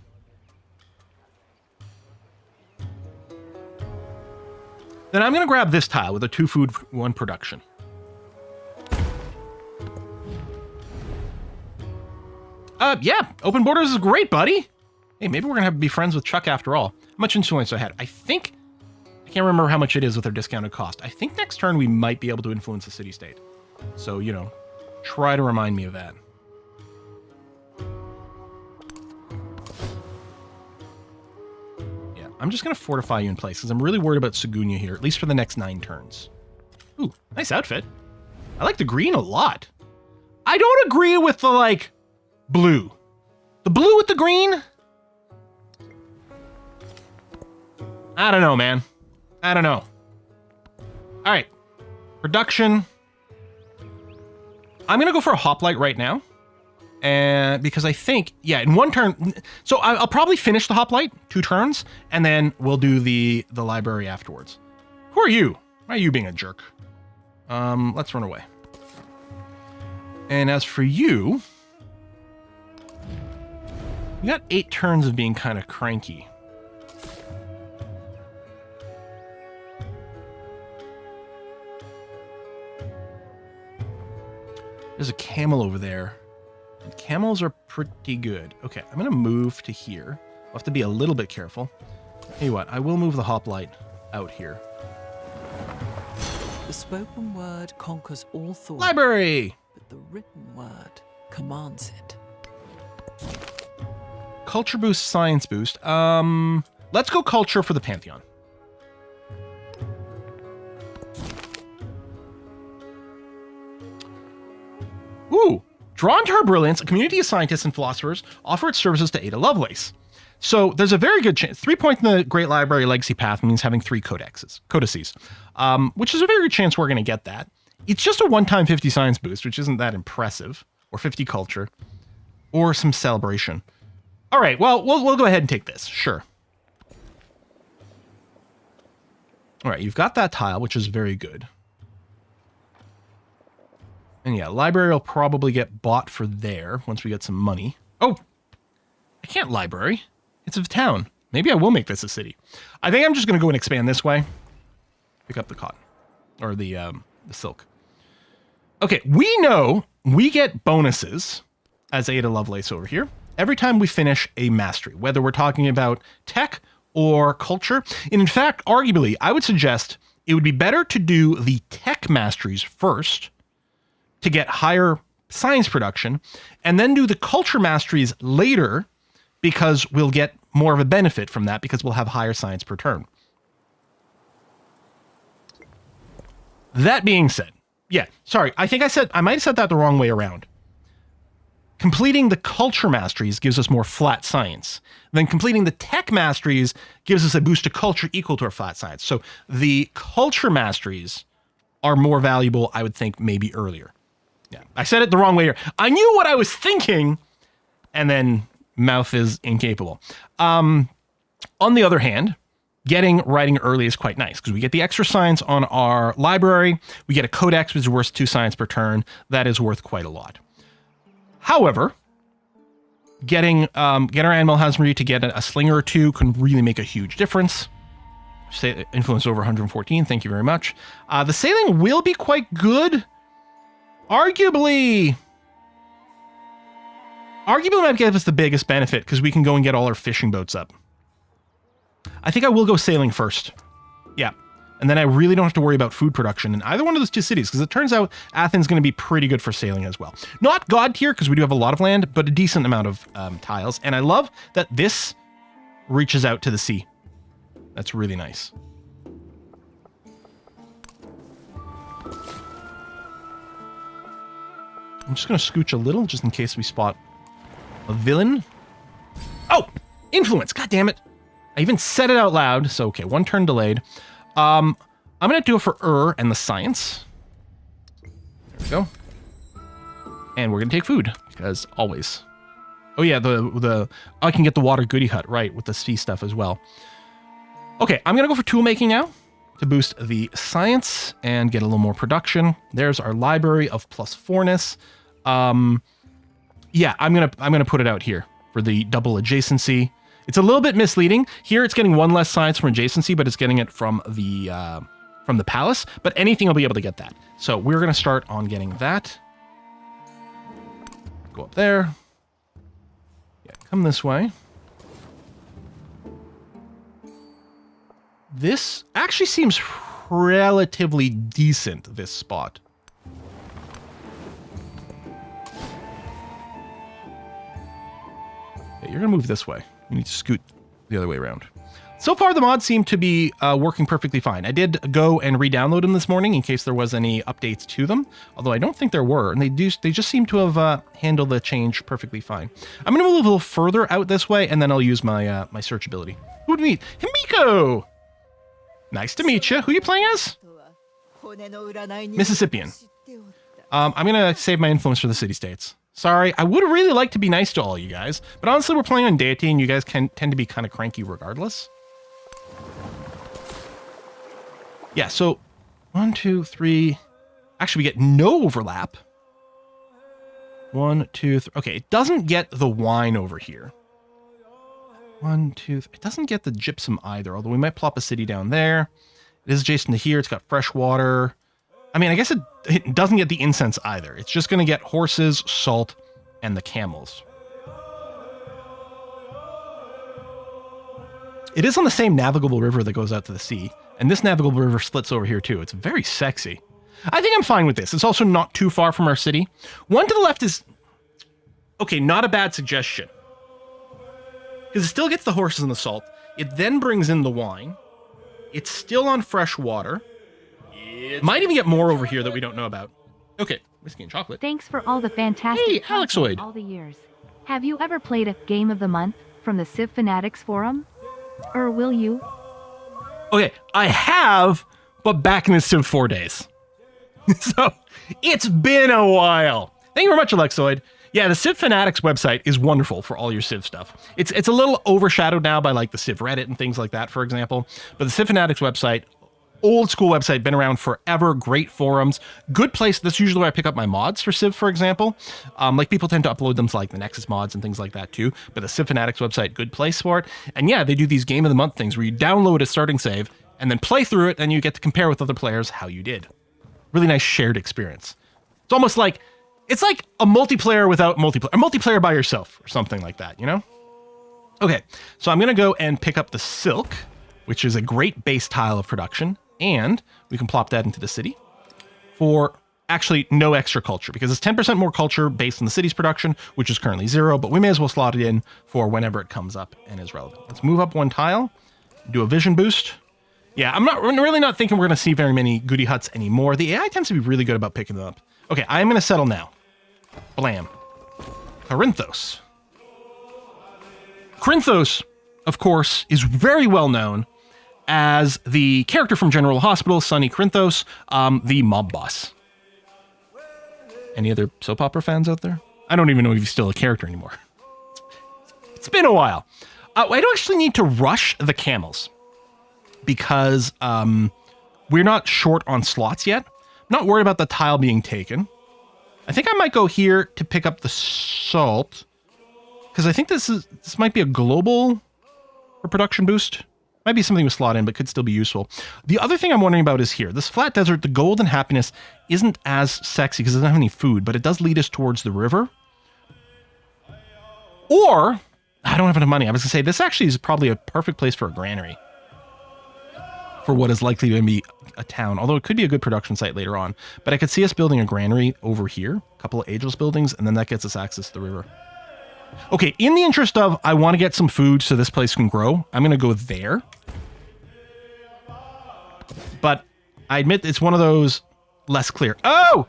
Then I'm going to grab this tile with a 2 food, 1 production. Yeah, open borders is great, buddy. Hey, maybe we're going to have to be friends with Chuck after all. How much influence I had? I think... I can't remember how much it is with their discounted cost. I think next turn we might be able to influence the city-state. So, you know, try to remind me of that. Yeah, I'm just going to fortify you in place because I'm really worried about Segunya here, at least for the next 9 turns. Ooh, nice outfit. I like the green a lot. I don't agree with the, like, blue. The blue with the green? I don't know, man. I don't know. All right. Production. I'm going to go for a hoplite right now. And because I think, yeah, in 1 turn. So I'll probably finish the hoplite 2 turns, and then we'll do the library afterwards. Who are you? Why are you being a jerk? Let's run away. And as for you, you got 8 turns of being kind of cranky. There's a camel over there. And camels are pretty good. Okay, I'm going to move to here. I'll have to be a little bit careful. Tell you what, I will move the hoplite out here. The spoken word conquers all thought. Library! But the written word commands it. Culture boost, science boost. Let's go culture for the Pantheon. Ooh, drawn to her brilliance, a community of scientists and philosophers offer its services to Ada Lovelace. So there's a very good chance. 3 points in the Great Library Legacy Path means having 3 codices, which is a very good chance we're going to get that. It's just a one-time 50 science boost, which isn't that impressive, or 50 culture, or some celebration. All right, well, we'll go ahead and take this, sure. All right, you've got that tile, which is very good. And yeah, library will probably get bought for there once we get some money. Oh, I can't library. It's a town. Maybe I will make this a city. I think I'm just going to go and expand this way. Pick up the cotton. Or the silk. Okay, we know we get bonuses as Ada Lovelace over here every time we finish a mastery, whether we're talking about tech or culture. And in fact, arguably, I would suggest it would be better to do the tech masteries first to get higher science production, and then do the culture masteries later because we'll get more of a benefit from that because we'll have higher science per turn. That being said, yeah, sorry, I think I might have said that the wrong way around. Completing the culture masteries gives us more flat science. Then completing the tech masteries gives us a boost to culture equal to our flat science. So the culture masteries are more valuable, I would think, maybe earlier. Yeah, I said it the wrong way here. I knew what I was thinking, and then mouth is incapable. On the other hand, getting writing early is quite nice because we get the extra science on our library. We get a codex, which is worth 2 science per turn. That is worth quite a lot. However, getting our animal husbandry to get a slinger or two can really make a huge difference. Say influence over 114. Thank you very much. The sailing will be quite good. Arguably might give us the biggest benefit because we can go and get all our fishing boats up. I think I will go sailing first. Yeah. And then I really don't have to worry about food production in either one of those two cities because it turns out Athens is going to be pretty good for sailing as well. Not god tier because we do have a lot of land, but a decent amount of tiles. And I love that this reaches out to the sea. That's really nice. I'm just going to scooch a little just in case we spot a villain. Oh, influence. God damn it. I even said it out loud. So, okay, 1 turn delayed. I'm going to do it for and the science. There we go. And we're going to take food because always. Oh yeah, I can get the water goody hut, right, with the sea stuff as well. Okay, I'm going to go for tool making now to boost the science and get a little more production. There's our library of +4ness. Yeah, I'm going to put it out here for the double adjacency. It's a little bit misleading. Here it's getting 1 less science from adjacency, but it's getting it from the palace. But anything will be able to get that. So we're going to start on getting that. Go up there. Yeah, come this way. This actually seems relatively decent, this spot. Okay, you're going to move this way. You need to scoot the other way around. So far, the mods seem to be working perfectly fine. I did go and re-download them this morning in case there was any updates to them, although I don't think there were, and they just seem to have handled the change perfectly fine. I'm going to move a little further out this way, and then I'll use my my search ability. Who do we meet? Himiko! Nice to meet you. Who are you playing as? Mississippian. I'm going to save my influence for the city-states. Sorry, I would really like to be nice to all you guys, but honestly, we're playing on DEITY, and you guys tend to be kind of cranky regardless. Yeah, so 1, 2, 3. Actually, we get no overlap. 1, 2, 3. Okay, it doesn't get the wine over here. 1, 2, 3. It doesn't get the gypsum either, although we might plop a city down there. It is adjacent to here. It's got fresh water. I mean, I guess it doesn't get the incense either. It's just going to get horses, salt, and the camels. It is on the same navigable river that goes out to the sea. And this navigable river splits over here too. It's very sexy. I think I'm fine with this. It's also not too far from our city. 1 to the left is... Okay, not a bad suggestion. Because it still gets the horses and the salt. It then brings in the wine. It's still on fresh water. It might even get more over here that we don't know about. Okay, whiskey and chocolate. Thanks for all the fantastic Hey, Alexoid. all the years. Have you ever played a Game of the Month from the Civ Fanatics forum? Or will you? Okay, I have, but back in the Civ 4 days. So, it's been a while. Thank you very much, Alexoid. Yeah, the Civ Fanatics website is wonderful for all your Civ stuff. It's a little overshadowed now by like the Civ Reddit and things like that, for example. But the Civ Fanatics website, old school website, been around forever, great forums, good place. That's usually where I pick up my mods for Civ, for example. Like people tend to upload them to like the Nexus mods and things like that too. But the Civ Fanatics website, good place for it. And yeah, they do these Game of the Month things where you download a starting save and then play through it and you get to compare with other players how you did. Really nice shared experience. It's almost like, it's like a multiplayer without multiplayer, a multiplayer by yourself or something like that, you know? Okay, so I'm going to go and pick up the silk, which is a great base tile of production. And we can plop that into the city for actually no extra culture because it's 10% more culture based on the city's production, which is currently 0, but we may as well slot it in for whenever it comes up and is relevant. Let's move up 1 tile, do a vision boost. Yeah, we're really not thinking we're going to see very many goody huts anymore. The AI tends to be really good about picking them up. Okay, I'm going to settle now. Blam. Corinthos. Corinthos, of course, is very well known as the character from General Hospital, Sonny Corinthos, the mob boss. Any other soap opera fans out there? I don't even know if he's still a character anymore. It's been a while. I don't actually need to rush the camels because we're not short on slots yet. I'm not worried about the tile being taken. I think I might go here to pick up the salt, because I think this might be a global for production boost. Might be something with slot in, but could still be useful. The other thing I'm wondering about is here. This flat desert, the gold and happiness isn't as sexy because it doesn't have any food, but it does lead us towards the river. Or, I don't have enough money. I was going to say, this actually is probably a perfect place for a granary. For what is likely to be a town. Although it could be a good production site later on. But I could see us building a granary over here. A couple of ageless buildings, and then that gets us access to the river. Okay, in the interest of, I want to get some food so this place can grow, I'm going to go there. But I admit it's one of those less clear. Oh!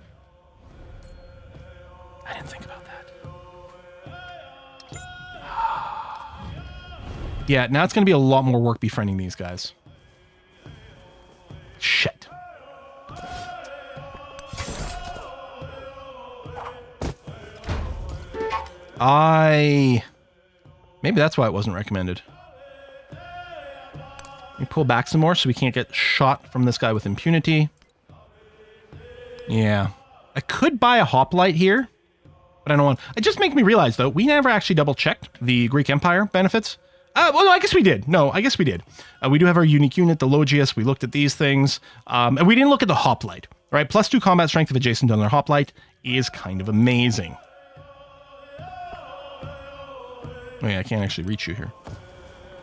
I didn't think about that. Yeah, now it's going to be a lot more work befriending these guys. Shit. Maybe that's why it wasn't recommended. Let me pull back some more so we can't get shot from this guy with impunity. Yeah. I could buy a hoplite here, but I don't want... It just makes me realize, though, we never actually double-checked the Greek Empire benefits. Well, no, I guess we did. No, I guess we did. We do have our unique unit, the Logius. We looked at these things. And we didn't look at the hoplite, right? +2 combat strength of adjacent to another hoplite is kind of amazing. Oh yeah, I can't actually reach you here.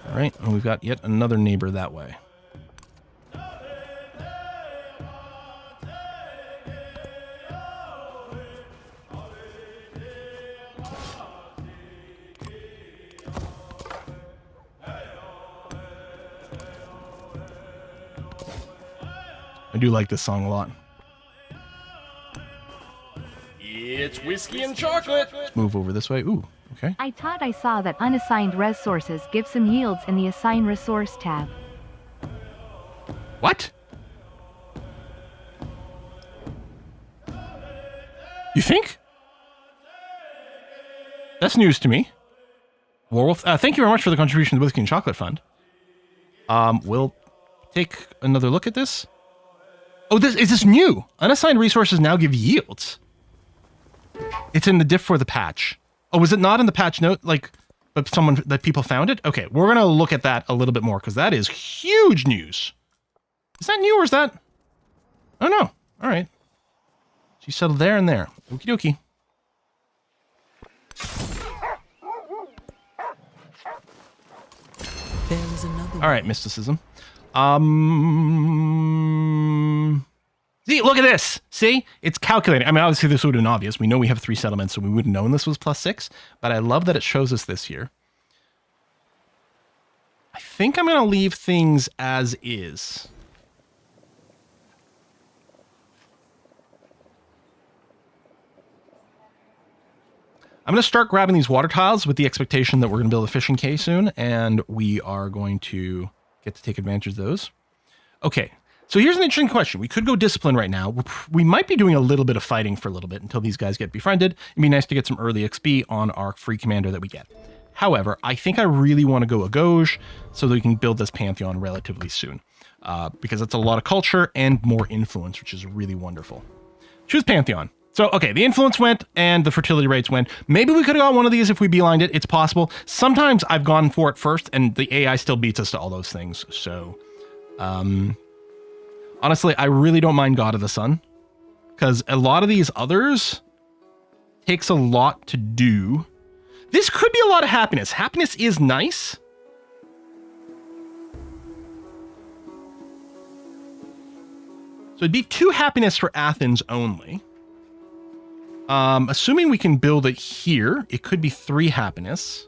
All right, and we've got yet another neighbor that way. I do like this song a lot. It's whiskey and chocolate. Let's move over this way. Ooh, okay. I thought I saw that unassigned resources give some yields in the Assign Resource tab. What? You think? That's news to me. Warwolf, thank you very much for the contribution to the Whiskey and Chocolate Fund. We'll take another look at this. Oh, is this new? Unassigned resources now give yields. It's in the diff for the patch. Oh, was it not in the patch note? Like, but that people found it? Okay, we're gonna look at that a little bit more because that is huge news. Is that new or is that? Oh no. All right. She settled there and there. Okie dokie. There is another. All right, mysticism. See, look at this. See, it's calculating. I mean, obviously this would have been obvious. We know we have 3 settlements, so we would have known this was +6. But I love that it shows us this here. I think I'm going to leave things as is. I'm going to start grabbing these water tiles with the expectation that we're going to build a fishing quay soon, and we are going to get to take advantage of those. Okay, so here's an interesting question. We could go discipline right now. We might be doing a little bit of fighting for a little bit until these guys get befriended. It'd be nice to get some early XP on our free commander that we get. However, I think I really want to go a Gauge so that we can build this Pantheon relatively soon, because it's a lot of culture and more influence, which is really wonderful. Choose Pantheon. So, okay, the influence went and the fertility rates went. Maybe we could have got one of these if we beelined it. It's possible. Sometimes I've gone for it first and the AI still beats us to all those things. So, honestly, I really don't mind God of the Sun because a lot of these others takes a lot to do. This could be a lot of happiness. Happiness is nice. So it'd be 2 happiness for Athens only. Assuming we can build it here, it could be 3 happiness.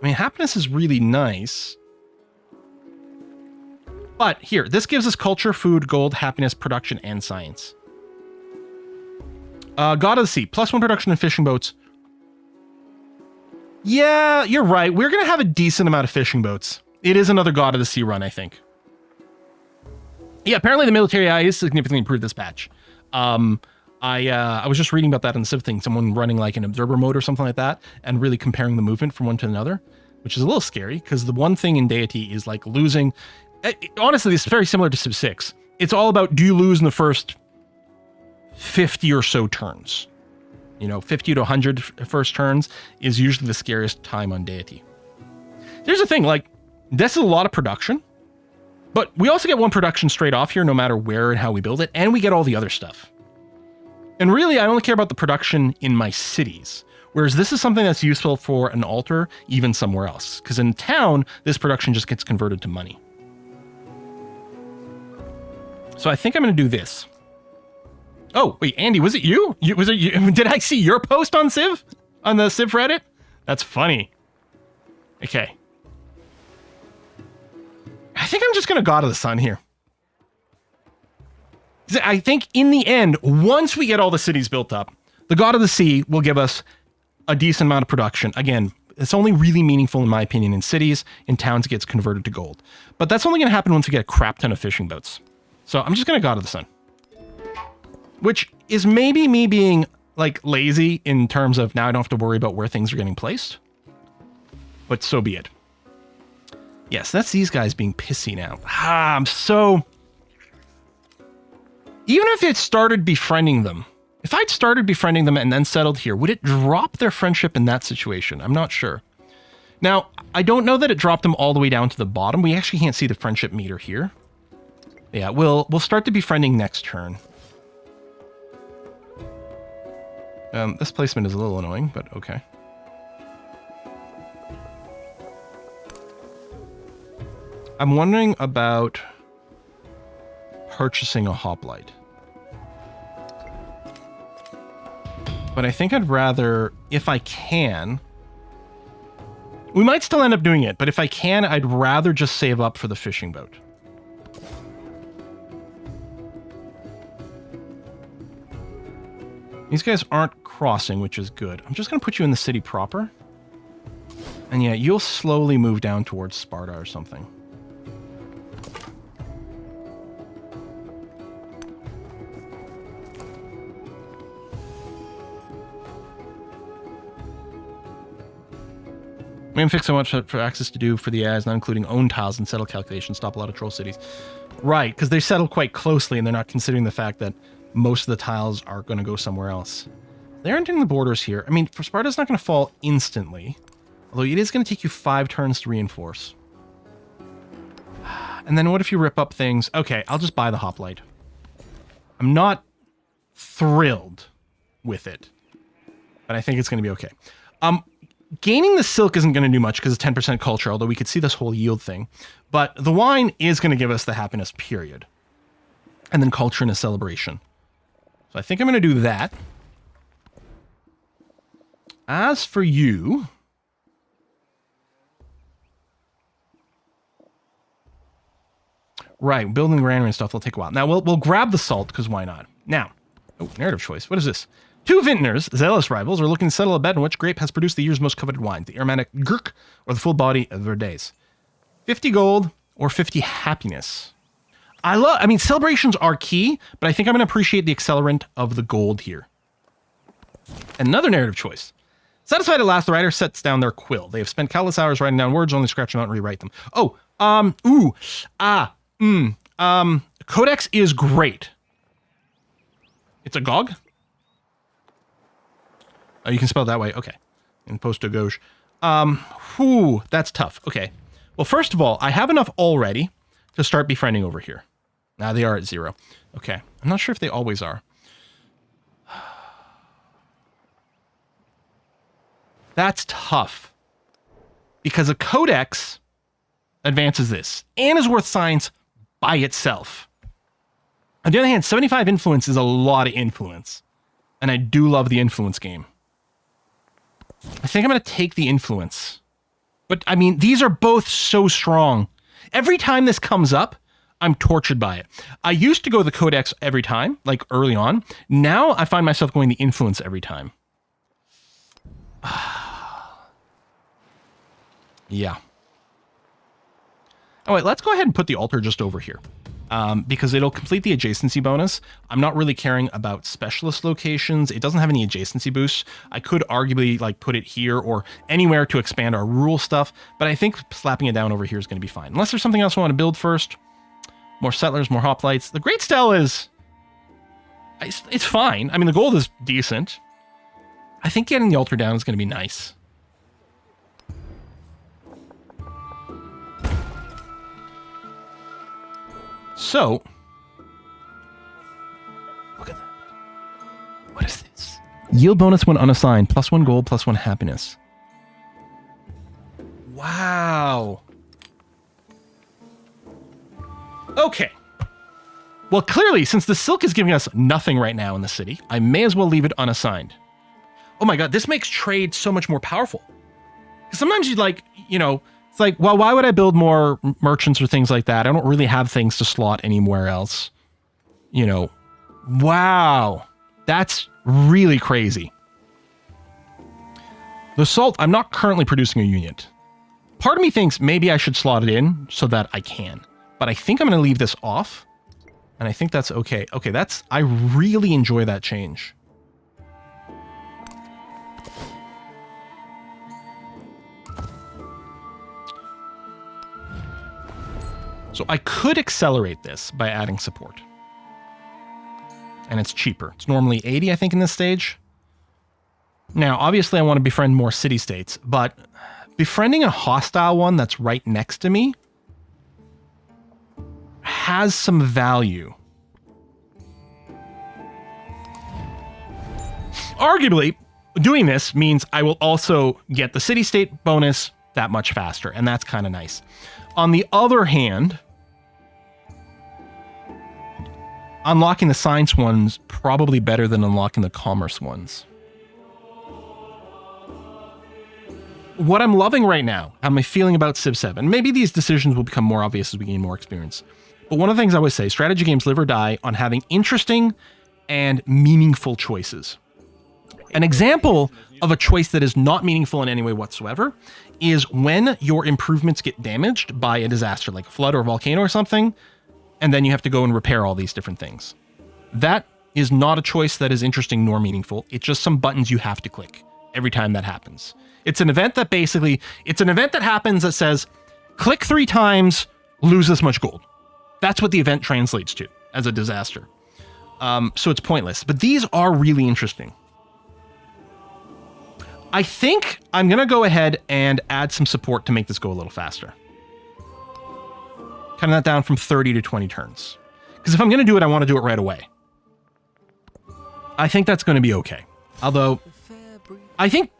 I mean, happiness is really nice. But here, this gives us culture, food, gold, happiness, production, and science. God of the Sea, +1 production and fishing boats. Yeah, you're right. We're going to have a decent amount of fishing boats. It is another God of the Sea run, I think. Yeah, apparently the military AI is significantly improved this patch. I was just reading about that in the Civ thing, someone running like an observer mode or something like that, and really comparing the movement from one to another, which is a little scary, because the one thing in Deity is like losing... honestly, it's very similar to Civ 6. It's all about, do you lose in the first 50 or so turns? You know, 50 to 100 first turns is usually the scariest time on deity. Here's the thing, like, this is a lot of production, but we also get one production straight off here, no matter where and how we build it, and we get all the other stuff. And really, I only care about the production in my cities, whereas this is something that's useful for an altar, even somewhere else. Because in town, this production just gets converted to money. So I think I'm going to do this. Oh, wait, Andy, was it you? Was it you? Did I see your post on Civ? On the Civ Reddit? That's funny. Okay. I think I'm just going to God of the Sun here. I think in the end, once we get all the cities built up, the God of the Sea will give us a decent amount of production. Again, it's only really meaningful, in my opinion, in cities. In towns, it gets converted to gold. But that's only going to happen once we get a crap ton of fishing boats. So I'm just going to God of the Sun. Which is maybe me being, like, lazy in terms of now I don't have to worry about where things are getting placed. But so be it. Yes, that's these guys being pissy now. I'm so... Even if it started befriending them, if I'd started befriending them and then settled here, would it drop their friendship in that situation? I'm not sure. Now, I don't know that it dropped them all the way down to the bottom. We actually can't see the friendship meter here. Yeah, we'll start the befriending next turn. This placement is a little annoying, but okay. I'm wondering about purchasing a hoplite. But I think I'd rather, if I can, we might still end up doing it, but if I can, I'd rather just save up for the fishing boat. These guys aren't crossing, which is good. I'm just going to put you in the city proper. And yeah, you'll slowly move down towards Sparta or something. We haven't fixed so much for access to do for the ads, not including own tiles and settle calculations, stop a lot of troll cities. Right, because they settle quite closely and they're not considering the fact that most of the tiles are going to go somewhere else. They're entering the borders here. I mean, for Sparta, it's not going to fall instantly. Although it is going to take you 5 turns to reinforce. And then what if you rip up things? Okay, I'll just buy the hoplite. I'm not thrilled with it. But I think it's going to be okay. Gaining the silk isn't going to do much because it's 10% culture, although we could see this whole yield thing. But the wine is going to give us the happiness period. And then culture and a celebration. So I think I'm going to do that. As for you... Right, building the granary and stuff will take a while. Now, we'll grab the salt, because why not? Now, narrative choice. What is this? 2 vintners, zealous rivals, are looking to settle a bet on which grape has produced the year's most coveted wine, the aromatic Gurk or the full body of Verdes. 50 gold or 50 happiness. I mean, celebrations are key, but I think I'm going to appreciate the accelerant of the gold here. Another narrative choice. Satisfied at last, the writer sets down their quill. They have spent countless hours writing down words, only scratch them out and rewrite them. Codex is great. It's a GOG? Oh, you can spell it that way. Okay. In post to gauche. That's tough. Okay. Well, first of all, I have enough already to start befriending over here. Now they are at 0. Okay. I'm not sure if they always are. That's tough. Because a codex advances this and is worth science by itself. On the other hand, 75 influence is a lot of influence. And I do love the influence game. I think I'm going to take the influence. But, I mean, these are both so strong. Every time this comes up, I'm tortured by it. I used to go the codex every time, like early on. Now I find myself going the influence every time. Yeah. Oh, wait, let's go ahead and put the altar just over here. Because it'll complete the adjacency bonus. I'm not really caring about specialist locations. It doesn't have any adjacency boosts. I could arguably like put it here or anywhere to expand our rural stuff, but I think slapping it down over here is going to be fine. Unless there's something else I want to build first. More settlers, more hoplites. The Great Stell is... It's fine. I mean, the gold is decent. I think getting the altar down is going to be nice. So, look at that. What is this? Yield bonus when unassigned, +1 gold, +1 happiness. Wow. Okay. Well, clearly, since the silk is giving us nothing right now in the city, I may as well leave it unassigned. Oh my god, this makes trade so much more powerful. Because sometimes you'd like, you know, it's like, well, why would I build more merchants or things like that? I don't really have things to slot anywhere else. You know, wow. That's really crazy. The salt, I'm not currently producing a unit. Part of me thinks maybe I should slot it in so that I can. But I think I'm going to leave this off. And I think that's okay. Okay, that's... I really enjoy that change. So I could accelerate this by adding support. And it's cheaper. It's normally 80, I think, in this stage. Now, obviously, I want to befriend more city-states, but befriending a hostile one that's right next to me has some value. Arguably, doing this means I will also get the city-state bonus that much faster, and that's kind of nice. On the other hand, unlocking the science ones probably better than unlocking the commerce ones. What I'm loving right now, how am I feeling about Civ 7? Maybe these decisions will become more obvious as we gain more experience. But one of the things I always say, strategy games live or die on having interesting and meaningful choices. An example of a choice that is not meaningful in any way whatsoever is when your improvements get damaged by a disaster, like a flood or a volcano or something, and then you have to go and repair all these different things. That is not a choice that is interesting nor meaningful. It's just some buttons you have to click every time that happens. It's an event that basically, it's an event that happens that says, click 3 times, lose this much gold. That's what the event translates to as a disaster. So it's pointless. But these are really interesting. I think I'm going to go ahead and add some support to make this go a little faster. Cutting that down from 30 to 20 turns. Because if I'm going to do it, I want to do it right away. I think that's going to be okay. Although, I think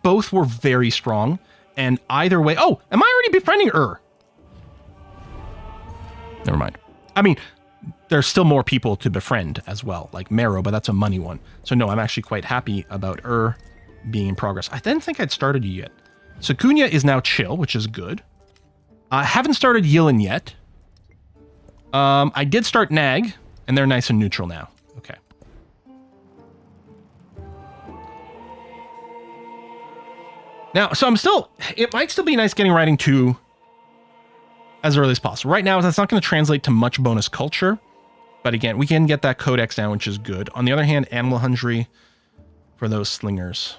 both were very strong. And either way... Oh, am I already befriending Ur? Never mind. I mean, there's still more people to befriend as well, like Marrow, but that's a money one. So no, I'm actually quite happy about Ur being in progress. I didn't think I'd started you yet. Sukunya is now chill, which is good. I haven't started Yilin yet. I did start Nag, and they're nice and neutral now. Okay. Now, so I'm still... It might still be nice getting writing 2 as early as possible. Right now, that's not going to translate to much bonus culture. But again, we can get that codex down, which is good. On the other hand, Animal Hungry for those slingers.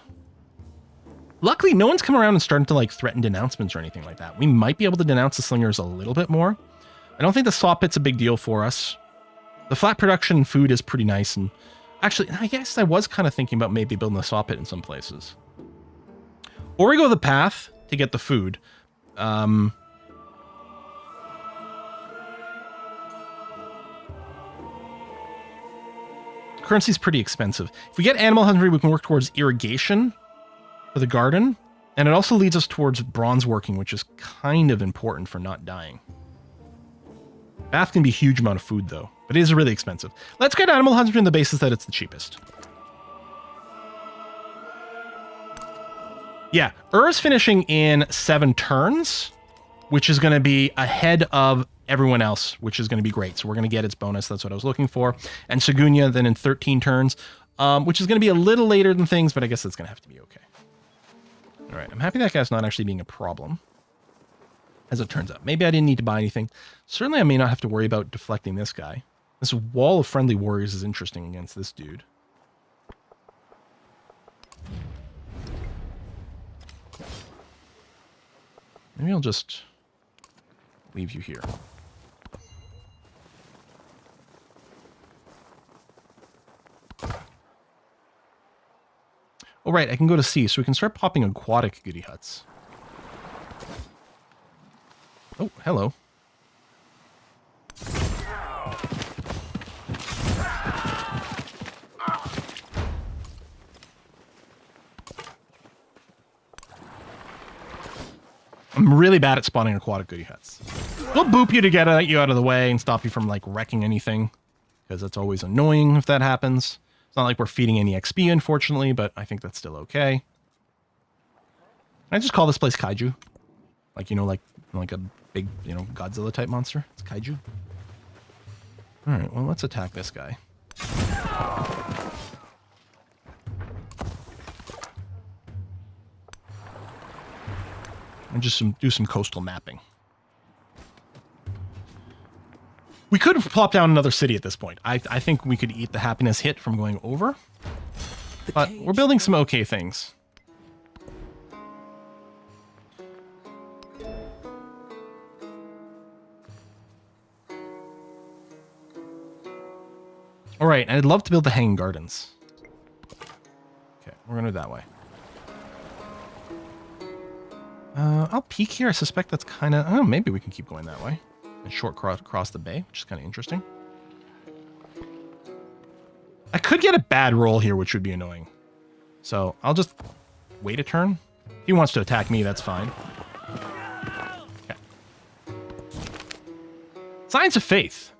Luckily, no one's come around and started to like threaten denouncements or anything like that. We might be able to denounce the slingers a little bit more. I don't think the saw pit's a big deal for us. The flat production food is pretty nice. And actually, I guess I was kind of thinking about maybe building a saw pit in some places. Or we go the path to get the food. Currency is pretty expensive. If we get Animal Hungry, we can work towards irrigation for the garden. And it also leads us towards bronze working, which is kind of important for not dying. Bath can be a huge amount of food, though. But it is really expensive. Let's get Animal Hungry on the basis that it's the cheapest. Yeah, Ur's finishing in 7 turns, which is going to be ahead of everyone else, which is going to be great. So we're going to get its bonus. That's what I was looking for. And Segunya then in 13 turns, which is going to be a little later than things, but I guess that's going to have to be okay. All right, I'm happy that guy's not actually being a problem, as it turns out. Maybe I didn't need to buy anything. Certainly I may not have to worry about deflecting this guy. This wall of friendly warriors is interesting against this dude. Maybe I'll just leave you here. Oh, right, I can go to sea, so we can start popping aquatic goody huts. Oh, hello. I'm really bad at spawning aquatic goody huts. We'll boop you to get you out of the way and stop you from, like, wrecking anything. Because that's always annoying if that happens. It's not like we're feeding any XP, unfortunately, but I think that's still okay. Can I just call this place Kaiju? Like, you know, like a big, you know, Godzilla-type monster? It's Kaiju. Alright, well, let's attack this guy. And just do some coastal mapping. We could plop down another city at this point. I think we could eat the happiness hit from going over. But we're building some okay things. Alright, I'd love to build the hanging gardens. Okay, we're gonna do it that way. I'll peek here. I suspect that's kind of... Oh, maybe we can keep going that way. And short cross the bay, which is kind of interesting. I could get a bad roll here, which would be annoying. So I'll just wait a turn. If he wants to attack me, that's fine. Okay. Science of Faith.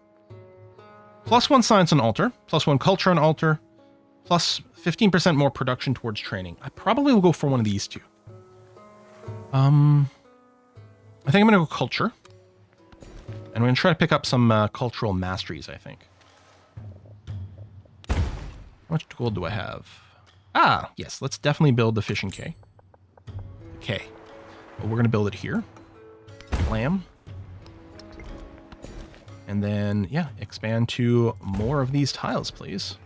+1 science on altar. +1 culture on altar. Plus 15% more production towards training. I probably will go for one of these two. I think I'm going to go culture. And we're going to try to pick up some cultural masteries, I think. How much gold do I have? Ah, yes, let's definitely build the fishing quay. Okay. Well, we're going to build it here. Lamb. And then, yeah, expand to more of these tiles, please.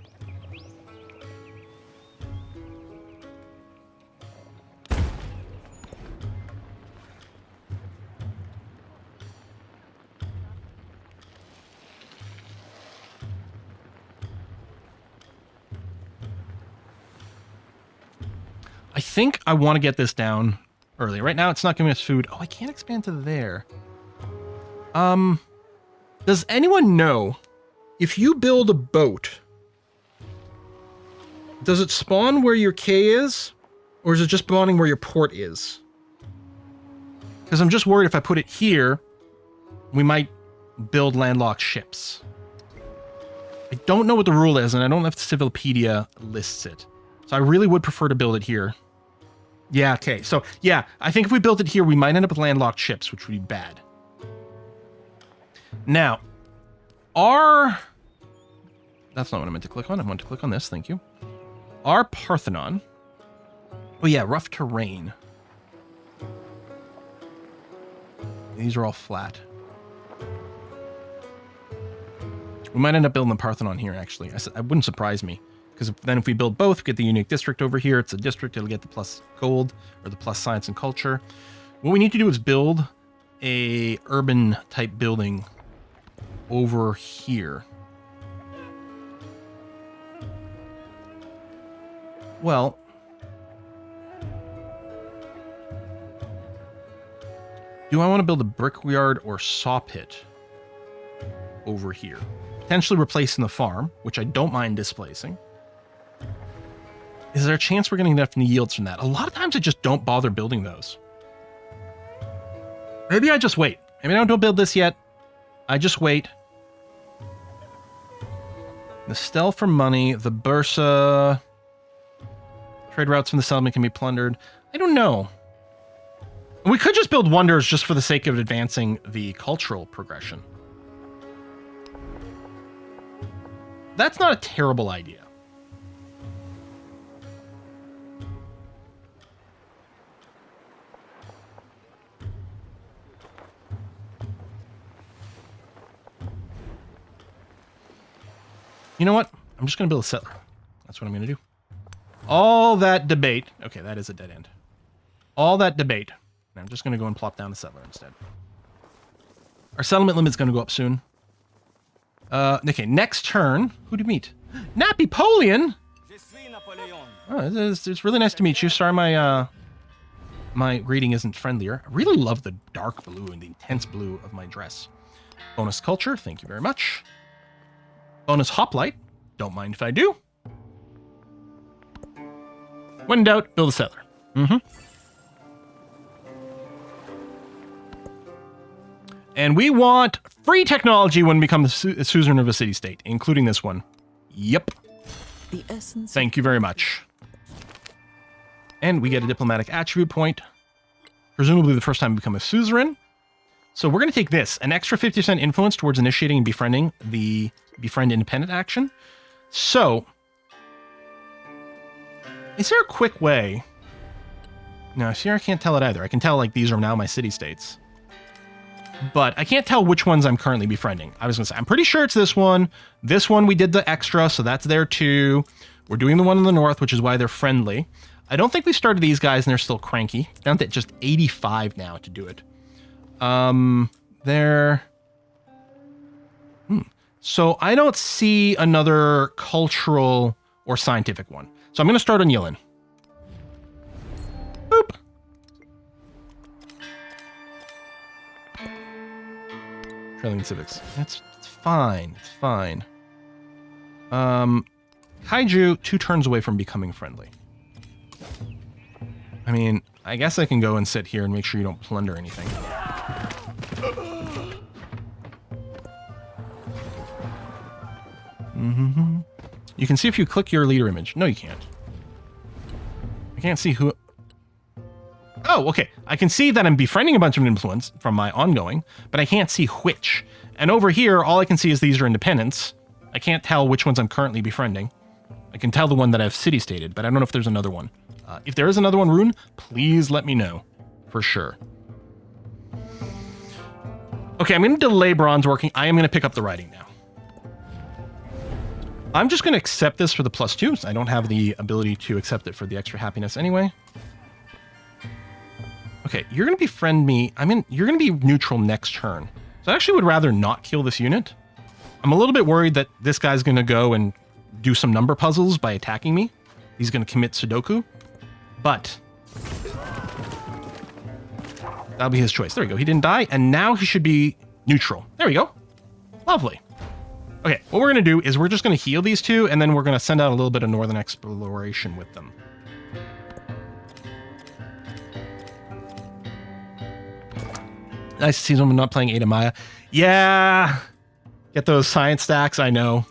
I think I want to get this down early. Right now, it's not giving us food. Oh, I can't expand to there. Does anyone know if you build a boat, does it spawn where your quay is, or is it just spawning where your port is? Because I'm just worried if I put it here, we might build landlocked ships. I don't know what the rule is, and I don't know if the Civilopedia lists it. So I really would prefer to build it here. Yeah, okay. So, yeah, I think if we built it here, we might end up with landlocked ships, which would be bad. Now, that's not what I meant to click on. I want to click on this. Thank you. Our Parthenon. Oh, yeah, rough terrain. These are all flat. We might end up building the Parthenon here, actually. I wouldn't surprise me. Because then if we build both, we get the unique district over here. It's a district. It'll get the plus gold or the plus science and culture. What we need to do is build a urban type building over here. Well, do I want to build a brickyard or saw pit over here? Potentially replacing the farm, which I don't mind displacing. Is there a chance we're getting enough yields from that? A lot of times I just don't bother building those. Maybe I just wait. Maybe I don't build this yet. I just wait. The Stell for money. The Bursa. Trade routes from the settlement can be plundered. I don't know. We could just build wonders just for the sake of advancing the cultural progression. That's not a terrible idea. You know what? I'm just going to build a settler. That's what I'm going to do. All that debate. Okay, that is a dead end. All that debate. And I'm just going to go and plop down a settler instead. Our settlement limit's going to go up soon. Okay, next turn. Who do you meet? Napoleon! Oh, it's really nice to meet you. Sorry, my reading isn't friendlier. I really love the dark blue and the intense blue of my dress. Bonus culture, thank you very much. Bonus hoplite, don't mind if I do. When in doubt, build a settler. And we want free technology when we become the suzerain of a city-state, including this one. Yep. The essence. Thank you very much. And we get a diplomatic attribute point. Presumably the first time we become a suzerain. So we're going to take this, an extra 50% influence towards initiating and befriending the befriend independent action. So, is there a quick way? No, see, I can't tell it either. I can tell, like, these are now my city-states. But I can't tell which ones I'm currently befriending. I was going to say, I'm pretty sure it's this one. This one we did the extra, so that's there too. We're doing the one in the north, which is why they're friendly. I don't think we started these guys and they're still cranky. It's down to just 85 now to do it. So I don't see another cultural or scientific one. So I'm going to start on Yilin. Boop. Trailing civics. It's fine. It's fine. Kaiju, 2 turns away from becoming friendly. I mean, I guess I can go and sit here and make sure you don't plunder anything. You can see if you click your leader image. No, you can't. I can't see who... Oh, okay. I can see that I'm befriending a bunch of influence from my ongoing, but I can't see which. And over here, all I can see is these are independents. I can't tell which ones I'm currently befriending. I can tell the one that I've city-stated, but I don't know if there's another one. If there is another one, Rune, please let me know. For sure. Okay, I'm going to delay bronze working. I am going to pick up the writing now. I'm just going to accept this for the +2. I don't have the ability to accept it for the extra happiness anyway. Okay, you're going to befriend me. You're going to be neutral next turn. So I actually would rather not kill this unit. I'm a little bit worried that this guy's going to go and do some number puzzles by attacking me. He's going to commit Sudoku. But that'll be his choice. There we go. He didn't die. And now he should be neutral. There we go. Lovely. Okay, what we're going to do is we're just going to heal these two, and then we're going to send out a little bit of northern exploration with them. Nice to see someone not playing Ada Maya. Yeah. Get those science stacks, I know.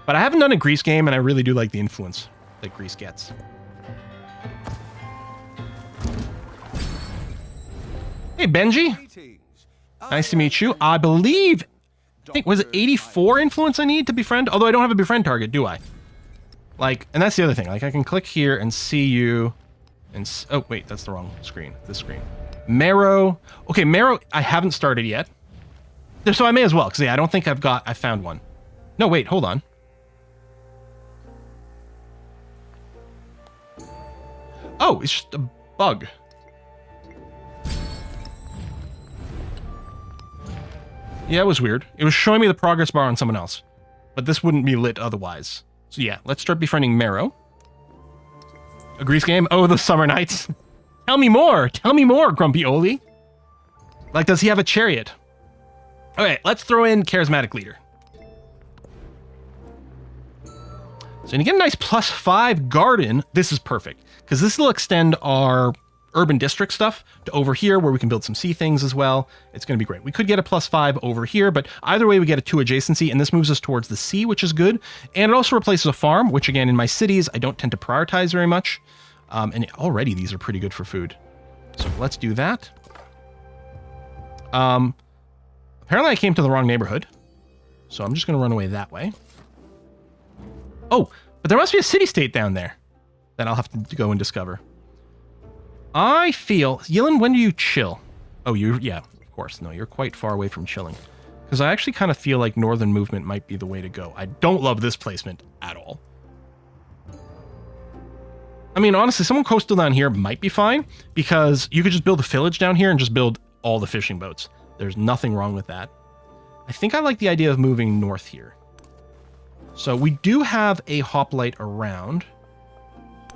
But I haven't done a Greece game, and I really do like the influence that Greece gets. Hey, Benji. Nice to meet you. I think, was it 84 influence I need to befriend? Although I don't have a befriend target, do I? Like, and that's the other thing. Like, I can click here and see you. And oh, wait, that's the wrong screen. This screen. Marrow. Okay, Marrow, I haven't started yet. So I may as well, because yeah, I don't think I found one. No, wait, hold on. Oh, it's just a bug. Yeah, it was weird. It was showing me the progress bar on someone else, but this wouldn't be lit otherwise. So yeah, let's start befriending Marrow. A Greece game? Oh, the summer nights. Tell me more. Tell me more, Grumpy Oli. Like, does he have a chariot? Okay, let's throw in Charismatic Leader. So you get a nice +5 garden. This is perfect, because this will extend our urban district stuff to over here where we can build some sea things as well. It's going to be great. We could get a +5 over here, but either way we get a 2 adjacency, and this moves us towards the sea, which is good. And it also replaces a farm, which again, in my cities, I don't tend to prioritize very much. And already these are pretty good for food. So let's do that. Apparently I came to the wrong neighborhood, so I'm just going to run away that way. Oh, but there must be a city-state down there that I'll have to go and discover. I feel... Yilin, when do you chill? Oh, yeah, of course. No, you're quite far away from chilling. Because I actually kind of feel like northern movement might be the way to go. I don't love this placement at all. I mean, honestly, someone coastal down here might be fine, because you could just build a village down here and just build all the fishing boats. There's nothing wrong with that. I think I like the idea of moving north here. So we do have a hoplite around.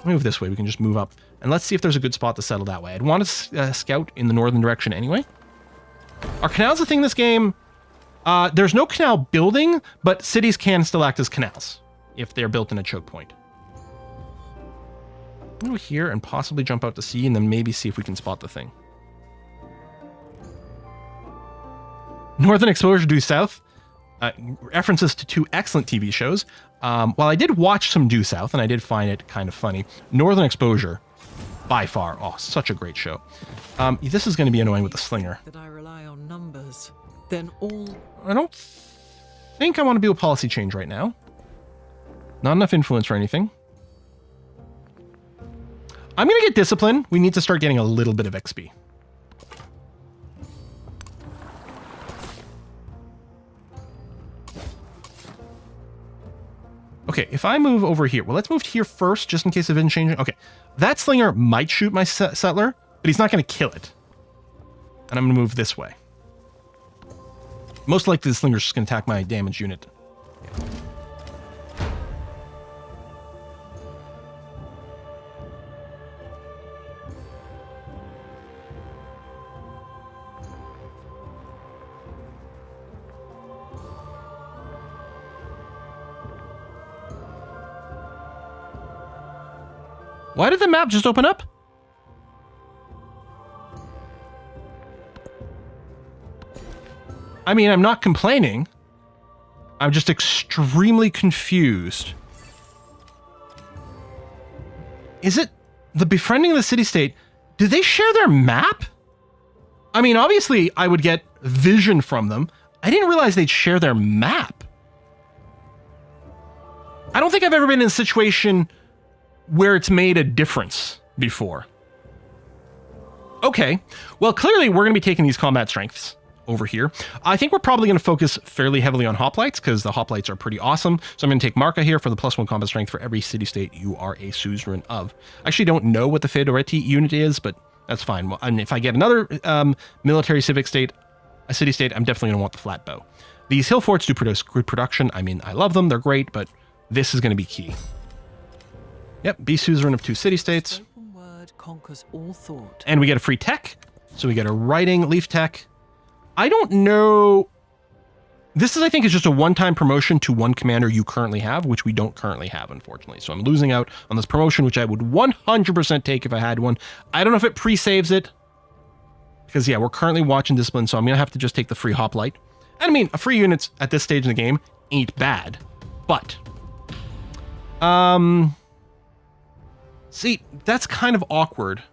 Move this way. We can just move up. And let's see if there's a good spot to settle that way. I'd want to scout in the northern direction anyway. Are canals a thing in this game? There's no canal building, but cities can still act as canals if they're built in a choke point. Go here and possibly jump out to sea and then maybe see if we can spot the thing. Northern exposure due south. References to 2 excellent TV shows. While I did watch some due south and I did find it kind of funny, Northern Exposure, by far, oh, such a great show. This is going to be annoying with the slinger. That I rely on numbers. Then all... I don't think I want to do a policy change right now. Not enough influence or anything. I'm going to get discipline. We need to start getting a little bit of XP. Okay, if I move over here, well, let's move here first, just in case of vision changing. Okay, that slinger might shoot my settler, but he's not going to kill it. And I'm going to move this way. Most likely the slinger's just going to attack my damage unit. Yeah. Why did the map just open up? I mean, I'm not complaining. I'm just extremely confused. Is it the befriending of the city-state? Do they share their map? I mean, obviously, I would get vision from them. I didn't realize they'd share their map. I don't think I've ever been in a situation where it's made a difference before. Okay, well, clearly we're going to be taking these combat strengths over here. I think we're probably going to focus fairly heavily on hoplites because the hoplites are pretty awesome. So I'm going to take Marca here for the +1 combat strength for every city-state you are a suzerain of. I actually don't know what the Feudoreti unit is, but that's fine. Well, and if I get another military civic state, a city-state, I'm definitely going to want the flat bow. These hill forts do produce good production. I mean, I love them. They're great, but this is going to be key. Yep, be suzerain of 2 city-states. Spoken word conquers all thought. And we get a free tech. So we get a writing leaf tech. I don't know. This is, I think, is just a one-time promotion to one commander you currently have, which we don't currently have, unfortunately. So I'm losing out on this promotion, which I would 100% take if I had one. I don't know if it pre-saves it. Because, yeah, we're currently watching discipline, so I'm going to have to just take the free hoplite. And I mean, a free units at this stage in the game ain't bad. But, see, that's kind of awkward.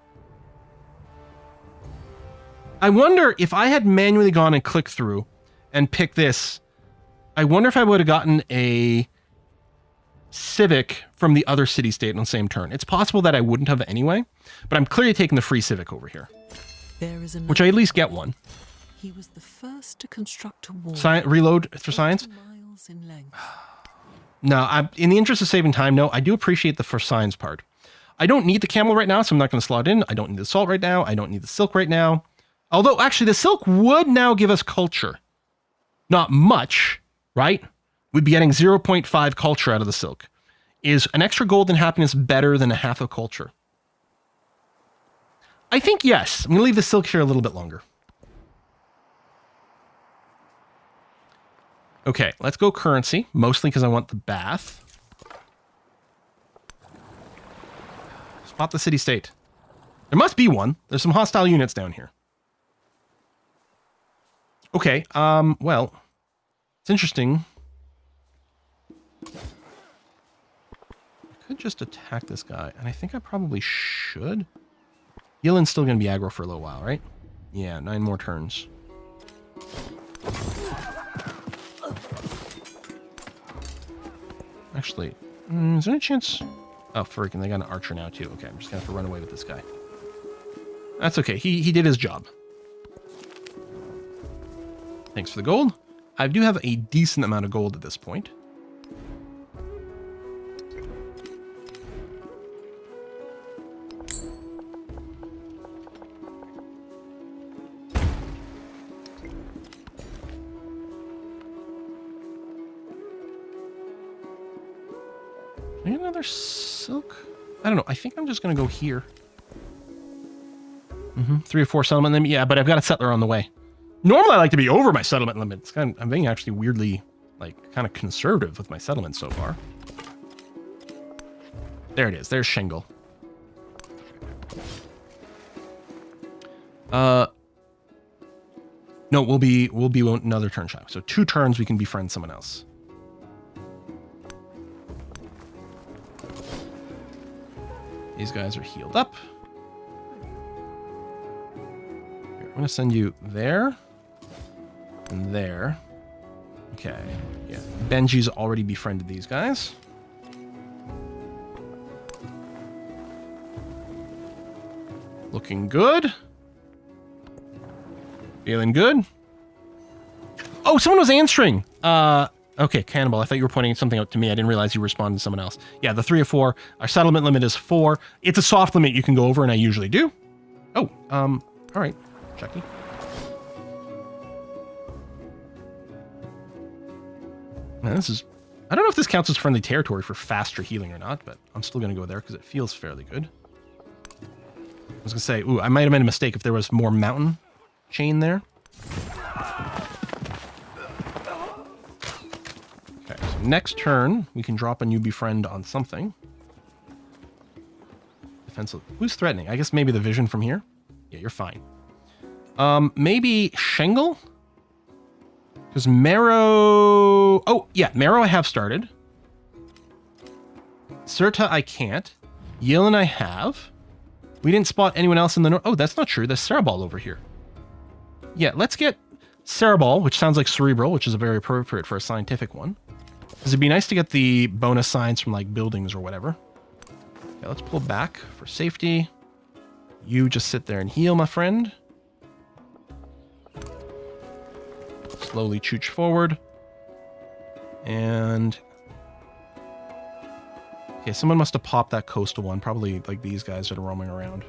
I wonder if I had manually gone and clicked through and picked this, I wonder if I would have gotten a civic from the other city-state on the same turn. It's possible that I wouldn't have anyway, but I'm clearly taking the free civic over here. There is Which I at least get one. He was the first to construct a wall. Reload for science? Miles in length. No, in the interest of saving time, no, I do appreciate the for science part. I don't need the camel right now, so I'm not going to slot in. I don't need the salt right now. I don't need the silk right now. Although, actually, the silk would now give us culture. Not much, right? We'd be getting 0.5 culture out of the silk. Is an extra gold and happiness better than a half of culture? I think yes. I'm going to leave the silk here a little bit longer. Okay, let's go currency, mostly because I want the bath. Spot the city-state. There must be one. There's some hostile units down here. Okay, well, it's interesting. I could just attack this guy, and I think I probably should. Yillin's still going to be aggro for a little while, right? Yeah, 9 more turns. Actually, is there any chance... Oh, freaking, they got an archer now, too. Okay, I'm just going to have to run away with this guy. That's okay. He did his job. Thanks for the gold. I do have a decent amount of gold at this point. Maybe another silk? I don't know. I think I'm just going to go here. 3 or 4 settlement limit. Yeah, but I've got a settler on the way. Normally, I like to be over my settlement limit. I'm being actually weirdly, like, kind of conservative with my settlements so far. There it is. There's Shingle. No, we'll be another turn shy. So 2 turns we can befriend someone else. These guys are healed up. Here, I'm gonna send you there and there. Okay, yeah. Benji's already befriended these guys. Looking good. Feeling good. Oh, someone was answering. Okay, Cannibal, I thought you were pointing something out to me. I didn't realize you responded to someone else. Yeah, the 3 or 4. Our settlement limit is 4. It's a soft limit you can go over, and I usually do. Oh, all right. Chucky. Now, this is... I don't know if this counts as friendly territory for faster healing or not, but I'm still going to go there because it feels fairly good. I was going to say, ooh, I might have made a mistake if there was more mountain chain there. Okay, so next turn, we can drop a new befriend on something. Defensive. Who's threatening? I guess maybe the vision from here? Yeah, you're fine. Maybe Shingle? Because Marrow... Oh, yeah, Marrow I have started. Serta I can't. Yilin I have. We didn't spot anyone else in the north. Oh, that's not true. There's Cerebral over here. Yeah, let's get Cerebral, which sounds like Cerebral, which is very appropriate for a scientific one. Because it'd be nice to get the bonus signs from, like, buildings or whatever. Okay, let's pull back for safety. You just sit there and heal, my friend. Slowly chooch forward. And... okay, someone must have popped that coastal one. Probably, like, these guys that are roaming around.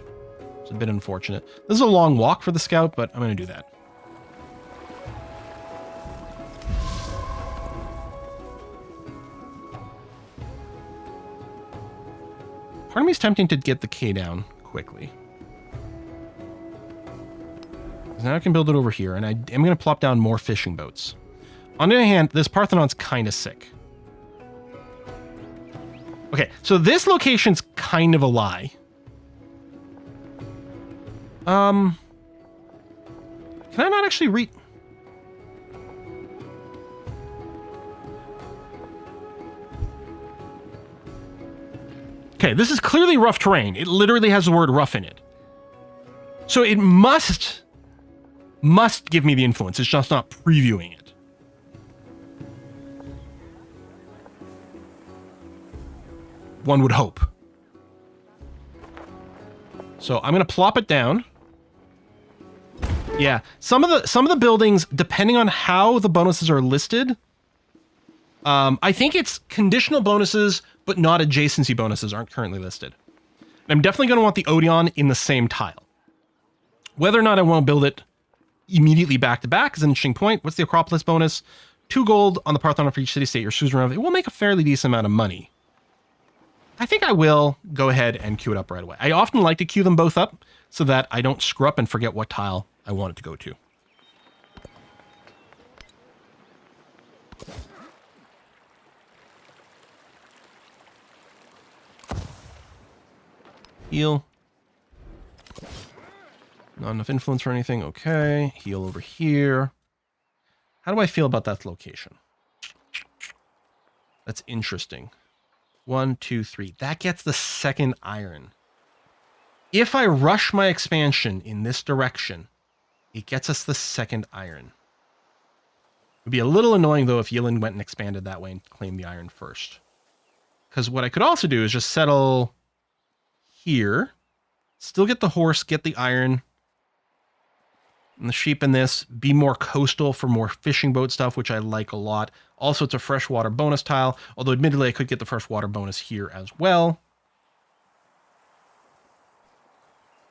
It's a bit unfortunate. This is a long walk for the scout, but I'm going to do that. Part of me is tempting to get the K down quickly. Now I can build it over here, and I am going to plop down more fishing boats. On the other hand, this Parthenon's kind of sick. Okay, so this location's kind of a lie. Can I not actually read... Okay, this is clearly rough terrain. It literally has the word rough in it. So it must give me the influence. It's just not previewing it. One would hope. So I'm going to plop it down. Yeah, some of the buildings, depending on how the bonuses are listed, I think it's conditional bonuses, but not adjacency bonuses aren't currently listed. And I'm definitely going to want the Odeon in the same tile. Whether or not I want to build it immediately back to back is an interesting point. What's the Acropolis bonus? 2 gold on the Parthenon for each city-state you're choosing around. It will make a fairly decent amount of money. I think I will go ahead and queue it up right away. I often like to queue them both up so that I don't screw up and forget what tile I want it to go to. Heal. Not enough influence or anything. Okay. Heal over here. How do I feel about that location? That's interesting. 1, 2, 3. That gets the 2nd iron. If I rush my expansion in this direction, it gets us the 2nd iron. It would be a little annoying, though, if Yilin went and expanded that way and claimed the iron first. Because what I could also do is just settle here. Still get the horse, get the iron. And the sheep in this, be more coastal for more fishing boat stuff, which I like a lot. Also, it's a freshwater bonus tile, although admittedly I could get the freshwater bonus here as well.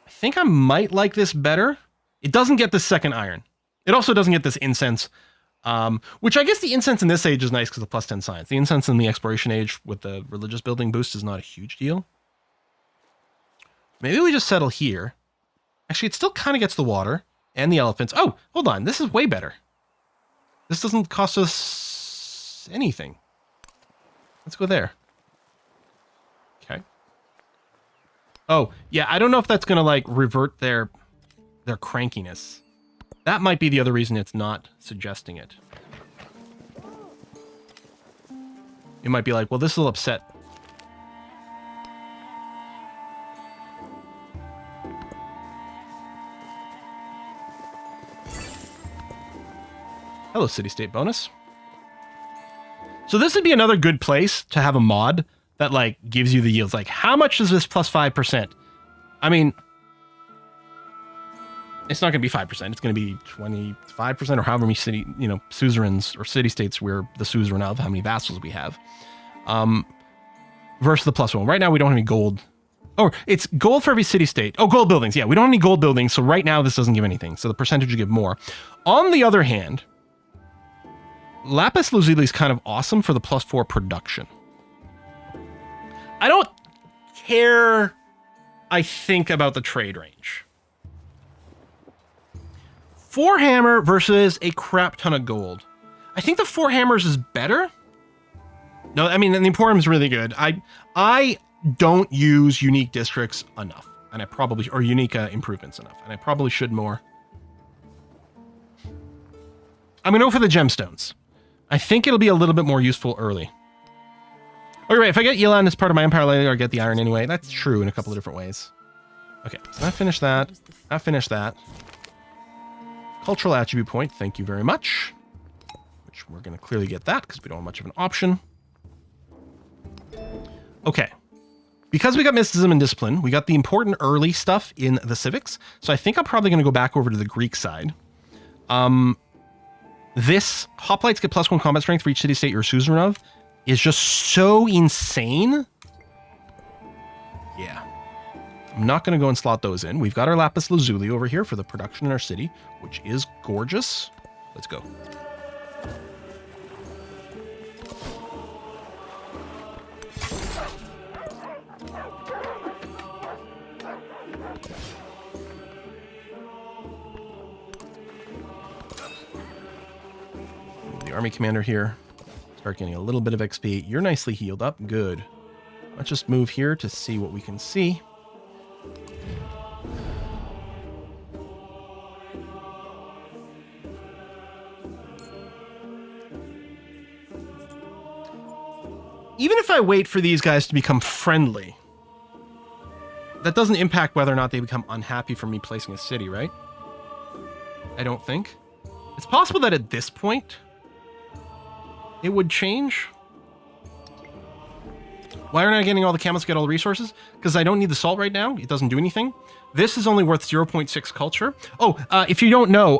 I think I might like this better. It doesn't get the 2nd iron. It also doesn't get this incense, which I guess the incense in this age is nice because of +10 science. The incense in the exploration age with the religious building boost is not a huge deal. Maybe we just settle here. Actually, it still kind of gets the water and the elephants. Oh, hold on. This is way better. This doesn't cost us anything. Let's go there. Okay. Oh, yeah, I don't know if that's going to, like, revert their crankiness. That might be the other reason it's not suggesting it. It might be like, well, this will upset. Hello, city-state bonus. So this would be another good place to have a mod that, like, gives you the yields. Like, how much is this plus 5%? I mean, it's not going to be 5%. It's going to be 25% or however many city, suzerains or city-states we're the suzerain of, how many vassals we have. Versus the plus 1. Right now, we don't have any gold. Oh, it's gold for every city-state. Oh, gold buildings. Yeah, we don't have any gold buildings, so right now this doesn't give anything. So the percentage would give more. On the other hand, lapis lazuli is kind of awesome for the plus 4 production. I don't care, I think, about the trade range. 4 hammer versus a crap ton of gold. I think the 4 hammers is better. No, I mean, and the Emporium is really good. I don't use unique districts enough, and I probably, or unique improvements enough, and I probably should more. I'm gonna go for the gemstones. I think it'll be a little bit more useful early. Okay, right, if I get Yelan as part of my empire later, I get the iron anyway. That's true in a couple of different ways. Okay, so I finished that. I finished that. Cultural attribute point, thank you very much. Which we're going to clearly get that because we don't have much of an option. Okay. Because we got mysticism and discipline, we got the important early stuff in the civics. So I think I'm probably going to go back over to the Greek side. This hoplites get +1 combat strength for each city-state you're a suzerain of is just so insane. Yeah. I'm not going to go and slot those in. We've got our lapis lazuli over here for the production in our city, which is gorgeous. Let's go. The army commander here. Start getting a little bit of XP. You're nicely healed up. Good. Let's just move here to see what we can see. Even if I wait for these guys to become friendly, that doesn't impact whether or not they become unhappy for me placing a city, right? I don't think. It's possible that at this point, it would change. Why aren't I getting all the camels to get all the resources? Because I don't need the salt right now. It doesn't do anything. This is only worth 0.6 culture. Oh, if you don't know,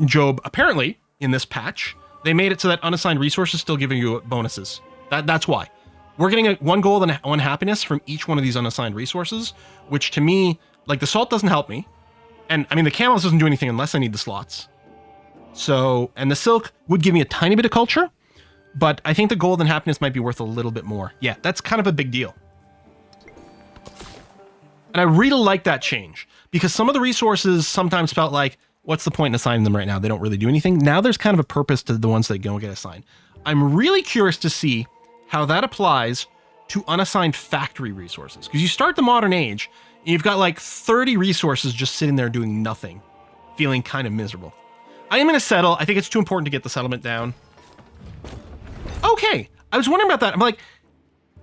Job, apparently, in this patch, they made it so that unassigned resources still giving you bonuses. That's why. We're getting 1 gold and 1 happiness from each one of these unassigned resources, which to me, like the salt doesn't help me. And I mean, the camels doesn't do anything unless I need the slots. So, and the silk would give me a tiny bit of culture, but I think the gold and happiness might be worth a little bit more. Yeah, that's kind of a big deal. And I really like that change because some of the resources sometimes felt like, what's the point in assigning them right now? They don't really do anything. Now there's kind of a purpose to the ones that don't get assigned. I'm really curious to see how that applies to unassigned factory resources. Because you start the modern age, and you've got like 30 resources just sitting there doing nothing, feeling kind of miserable. I am going to settle. I think it's too important to get the settlement down. Okay, I was wondering about that. I'm like,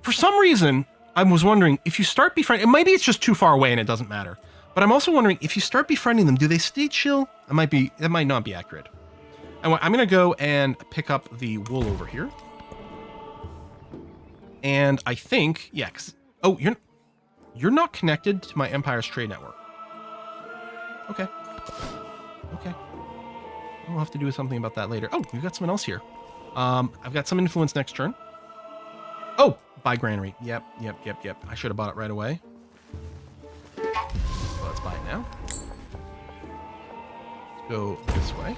for some reason, I was wondering if you start befriending, maybe it's just too far away and it doesn't matter. But I'm also wondering if you start befriending them, do they stay chill? That might not be accurate. I'm going to go and pick up the wool over here. And I think, yeah, oh, you're not connected to my Empire's trade network. Okay. Okay. We'll have to do something about that later. Oh, we've got someone else here. I've got some influence next turn. Oh, buy granary. Yep. I should have bought it right away. Well, let's buy it now. Let's go this way.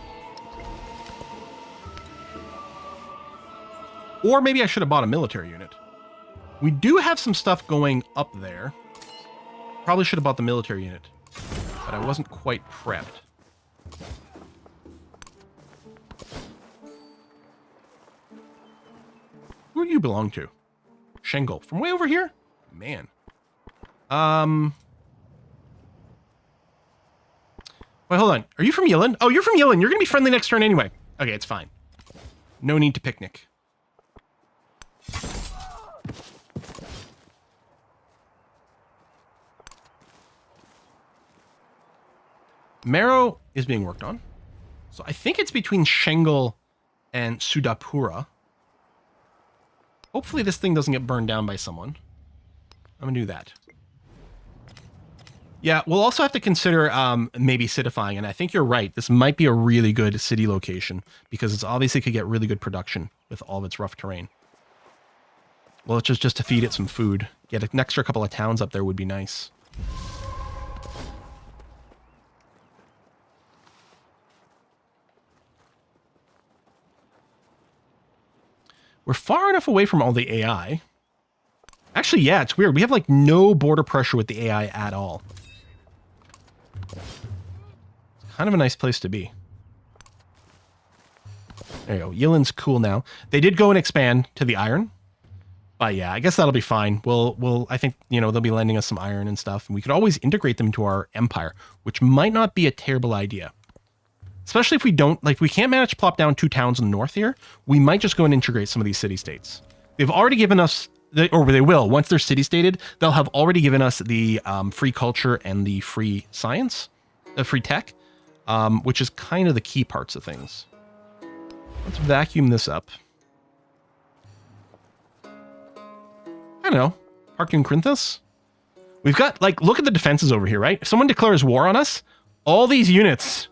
Or maybe I should have bought a military unit. We do have some stuff going up there. probably should have bought the military unit, but I wasn't quite prepped. Who do you belong to? Shengle. From way over here? Man. Wait, hold on. Are you from Yilin? Oh, you're from Yilin. You're going to be friendly next turn anyway. Okay, it's fine. No need to picnic. Marrow is being worked on. So I think it's between Shengle and Sudapura. Hopefully this thing doesn't get burned down by someone. I'm going to do that. Yeah, we'll also have to consider maybe citifying, and I think you're right. This might be a really good city location because it's obviously could get really good production with all of its rough terrain. Well, it's just to feed it some food. Get an extra couple of towns up there would be nice. We're far enough away from all the AI. Actually, yeah, it's weird. We have like no border pressure with the AI at all. It's kind of a nice place to be. There you go. Yilin's cool now. They did go and expand to the iron. But yeah, I guess that'll be fine. I think, you know, they'll be lending us some iron and stuff. And we could always integrate them into our empire, which might not be a terrible idea. Especially if we don't, like, we can't manage to plop down 2 towns in the north here. We might just go and integrate some of these city-states. They've already given us, or they will, once they're city-stated, they'll have already given us the free culture and the free science, the free tech, which is kind of the key parts of things. Let's vacuum this up. I don't know. Harkin Corinthus? We've got, like, look at the defenses over here, right? If someone declares war on us, all these units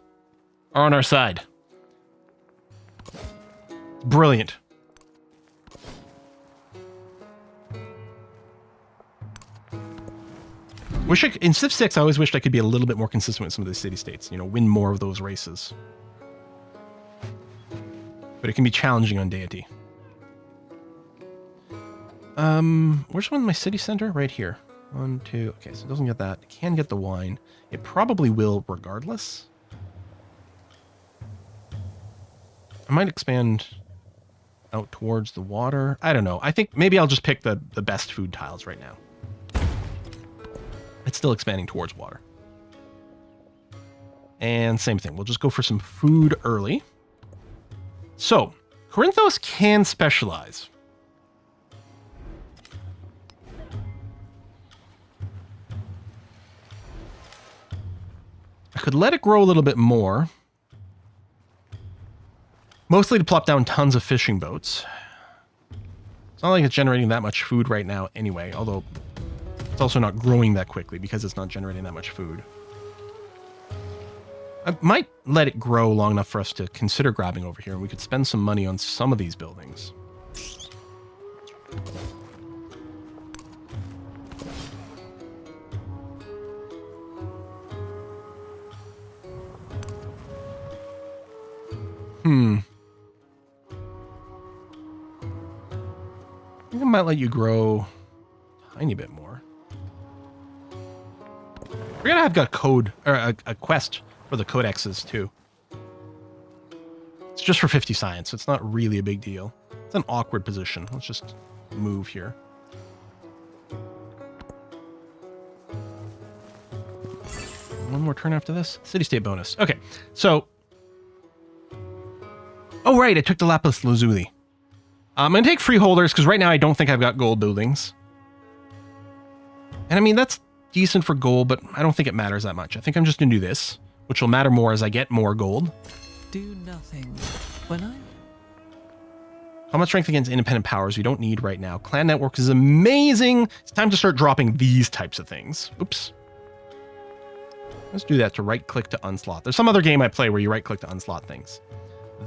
are on our side. Brilliant. In Civ 6, I always wished I could be a little bit more consistent with some of the city-states. You know, win more of those races. But it can be challenging on Deity. Where's one of my city center? Right here. 1, 2. Okay, so it doesn't get that. It can get the wine. It probably will regardless. I might expand out towards the water. I don't know. I think maybe I'll just pick the best food tiles right now. It's still expanding towards water. And same thing. We'll just go for some food early. So, Corinthos can specialize. I could let it grow a little bit more. Mostly to plop down tons of fishing boats. It's not like it's generating that much food right now anyway, although it's also not growing that quickly because it's not generating that much food. I might let it grow long enough for us to consider grabbing over here, and we could spend some money on some of these buildings. I think I might let you grow a tiny bit more. We're gonna have got code or a quest for the codexes too. It's just for 50 science, so it's not really a big deal. It's an awkward position. Let's just move here. One more turn after this. City-state bonus. Okay, so... Oh, right, I took the Lapis Lazuli. I'm going to take freeholders, because right now I don't think I've got gold buildings. And I mean, that's decent for gold, but I don't think it matters that much. I think I'm just going to do this, which will matter more as I get more gold. Do nothing. When I... How much strength against independent powers we don't need right now. Clan network is amazing. It's time to start dropping these types of things. Oops. Let's do that to right-click to unslot. There's some other game I play where you right-click to unslot things.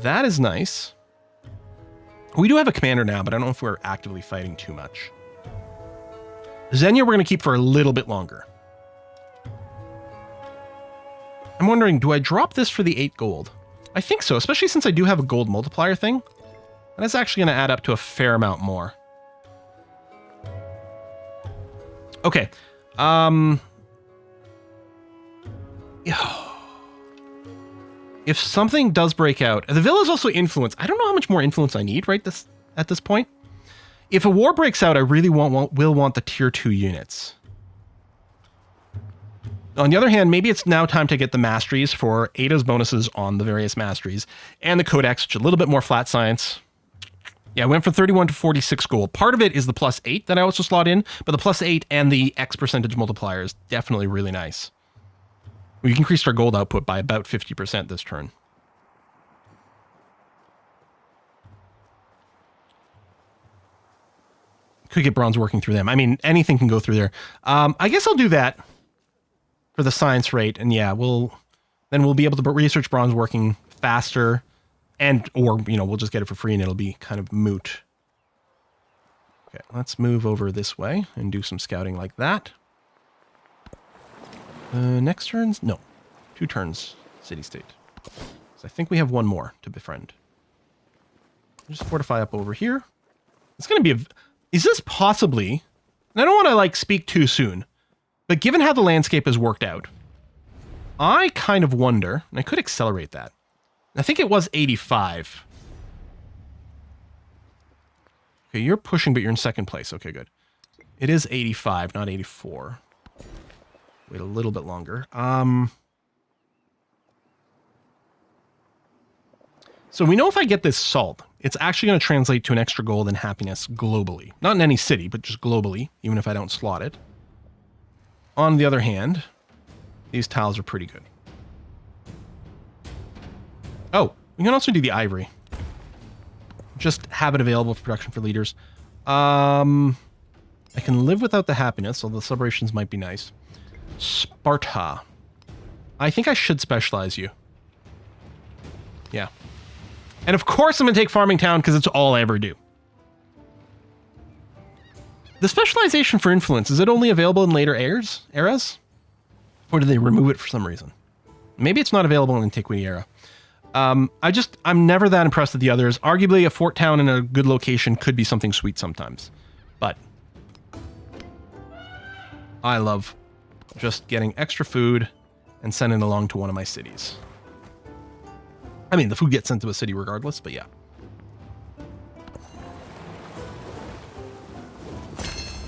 That is nice. We do have a commander now, but I don't know if we're actively fighting too much. Xenia we're going to keep for a little bit longer. I'm wondering, do I drop this for the 8 gold? I think so, especially since I do have a gold multiplier thing. And that's actually going to add up to a fair amount more. Okay. If something does break out, the villa is also influence. I don't know how much more influence I need at this point. If a war breaks out, I really will want the tier 2 units. On the other hand, maybe it's now time to get the masteries for Ada's bonuses on the various masteries and the codex, which is a little bit more flat science. Yeah, I went from 31 to 46 gold. Part of it is the +8 that I also slot in, but the +8 and the X percentage multiplier is definitely really nice. We increased our gold output by about 50% this turn. Could get bronze working through them. I mean, anything can go through there. I guess I'll do that for the science rate, and yeah, we'll be able to research bronze working faster, or we'll just get it for free and it'll be kind of moot. Okay, let's move over this way and do some scouting like that. Next turns? No. 2 turns, city-state. So I think we have one more to befriend. Just fortify up over here. It's going to be is this possibly... And I don't want to, speak too soon. But given how the landscape has worked out, I kind of wonder... And I could accelerate that. I think it was 85. Okay, you're pushing, but you're in second place. Okay, good. It is 85, not 84. Wait a little bit longer. So we know if I get this salt, it's actually going to translate to an extra gold and happiness globally. Not in any city, but just globally, even if I don't slot it. On the other hand, these tiles are pretty good. Oh, we can also do the ivory. Just have it available for production for leaders. I can live without the happiness, although the celebrations might be nice. Sparta. I think I should specialize you. Yeah. And of course I'm going to take Farming Town because it's all I ever do. The specialization for influence, is it only available in later eras? Or do they remove it for some reason? Maybe it's not available in Antiquity era. I'm never that impressed with the others. Arguably a fort town in a good location could be something sweet sometimes. But I love just getting extra food and sending it along to one of my cities. I mean, the food gets sent to a city regardless, but yeah.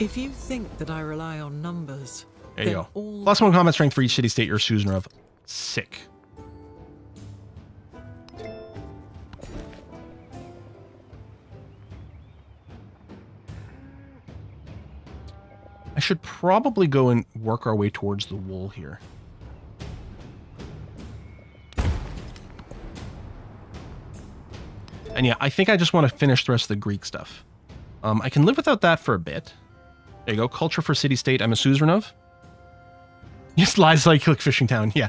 If you think that I rely on numbers, there you go. +1 combat strength for each city-state you're Suzerain of. Sick. I should probably go and work our way towards the wool here. And yeah, I think I just want to finish the rest of the Greek stuff. I can live without that for a bit. There you go. Culture for city-state. I'm a suzerain of. Yes, lies like Fishing Town. Yeah.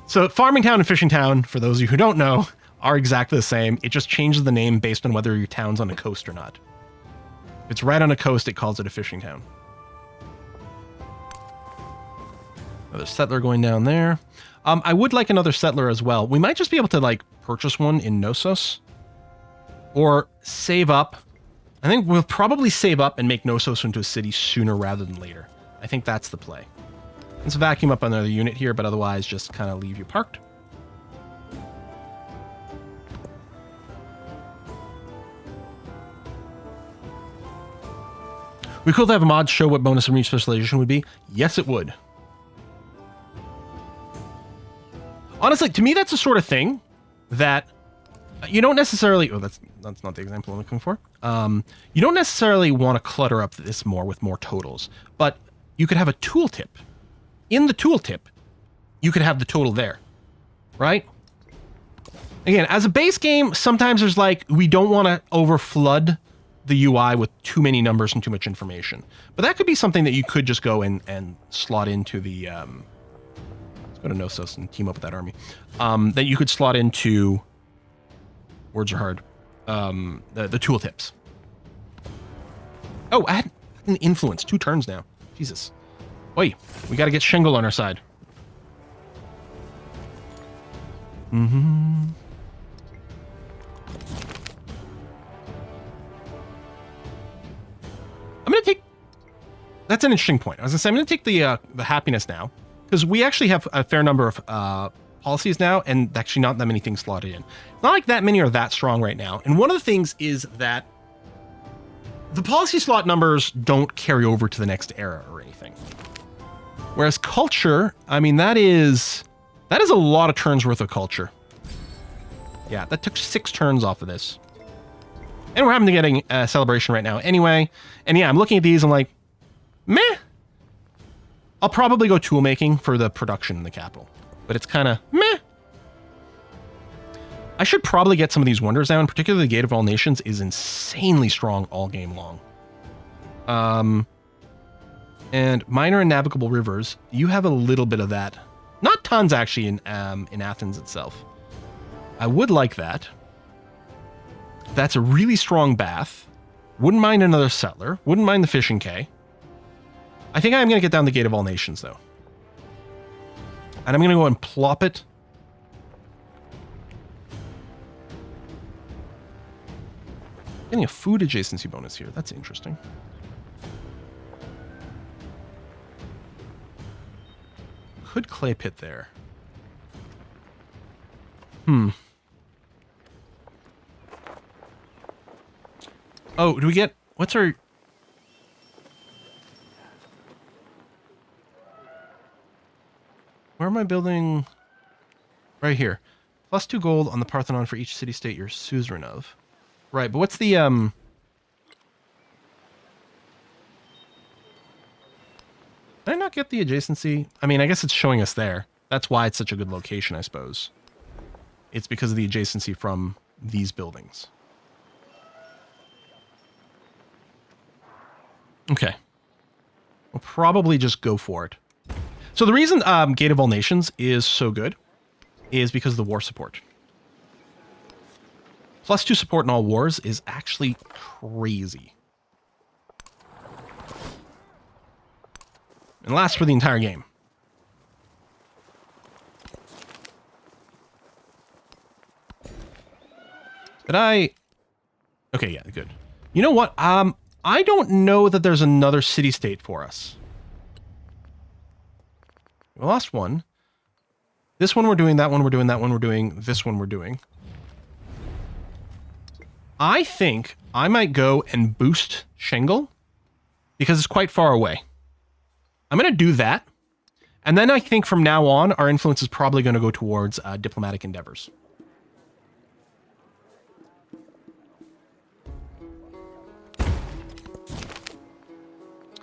So Farming Town and Fishing Town, for those of you who don't know, are exactly the same. It just changes the name based on whether your town's on a coast or not. If it's right on a coast, it calls it a fishing town. Another settler going down there. I would like another settler as well. We might just be able to purchase one in Knossos. Or save up. I think we'll probably save up and make Knossos into a city sooner rather than later. I think that's the play. Let's vacuum up another unit here, but otherwise just kind of leave you parked. We could have a mod show what bonus and reach specialization would be. Yes, it would. Honestly, to me, that's the sort of thing that you don't necessarily... Oh, that's not the example I'm looking for. You don't necessarily want to clutter up this more with more totals, but you could have a tooltip. In the tooltip, you could have the total there, right? Again, as a base game, sometimes there's we don't want to overflood the UI with too many numbers and too much information. But that could be something that you could just go and slot into the... let's go to Knossos and team up with that army. That you could slot into... Words are hard. The tooltips. Oh, I had an influence. 2 turns now. Jesus. Oi, we got to get Shingle on our side. I'm going to take... That's an interesting point. I was going to say, I'm going to take the happiness now. because we actually have a fair number of policies now, and actually not that many things slotted in. Not like that many are that strong right now. And one of the things is that the policy slot numbers don't carry over to the next era or anything. Whereas culture, I mean, that is a lot of turns worth of culture. Yeah, that took 6 turns off of this. And we're having to getting a celebration right now anyway. And yeah, I'm looking at these, I'm like, meh. I'll probably go tool making for the production in the capital. But it's kind of meh. I should probably get some of these wonders down. Particularly the Gate of All Nations is insanely strong all game long. And minor and navigable rivers, you have a little bit of that. Not tons actually in Athens itself. I would like that. That's a really strong bath. Wouldn't mind another settler. Wouldn't mind the fishing quay. I think I'm going to get down the Gate of All Nations though. And I'm going to go and plop it. Getting a food adjacency bonus here. That's interesting. Could clay pit there. Oh, do we get... What's our... Where am I building? Right here. +2 gold on the Parthenon for each city-state you're suzerain of. Right, but what's the, Did I not get the adjacency? I mean, I guess it's showing us there. That's why it's such a good location, I suppose. It's because of the adjacency from these buildings. Okay. We'll probably just go for it. So the reason Gate of All Nations is so good is because of the war support. +2 support in all wars is actually crazy. And lasts for the entire game. Did I... Okay, yeah, good. You know what? I don't know that there's another city-state for us. We lost one. This one we're doing, that one we're doing, that one we're doing, this one we're doing. I think I might go and boost Shingle because it's quite far away. I'm going to do that. And then I think from now on, our influence is probably going to go towards diplomatic endeavors.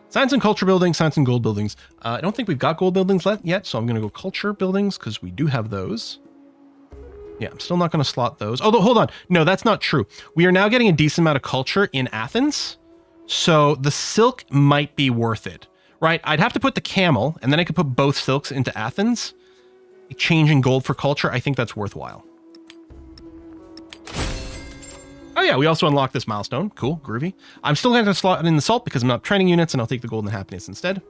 Science and culture buildings, science and gold buildings. I don't think we've got gold buildings yet, so I'm going to go culture buildings because we do have those. Yeah, I'm still not going to slot those. Although, hold on. No, that's not true. We are now getting a decent amount of culture in Athens, so the silk might be worth it, right? I'd have to put the camel, and then I could put both silks into Athens. Changing gold for culture, I think that's worthwhile. Oh yeah, we also unlocked this milestone. Cool, groovy. I'm still going to slot in the salt because I'm not training units, and I'll take the golden happiness instead.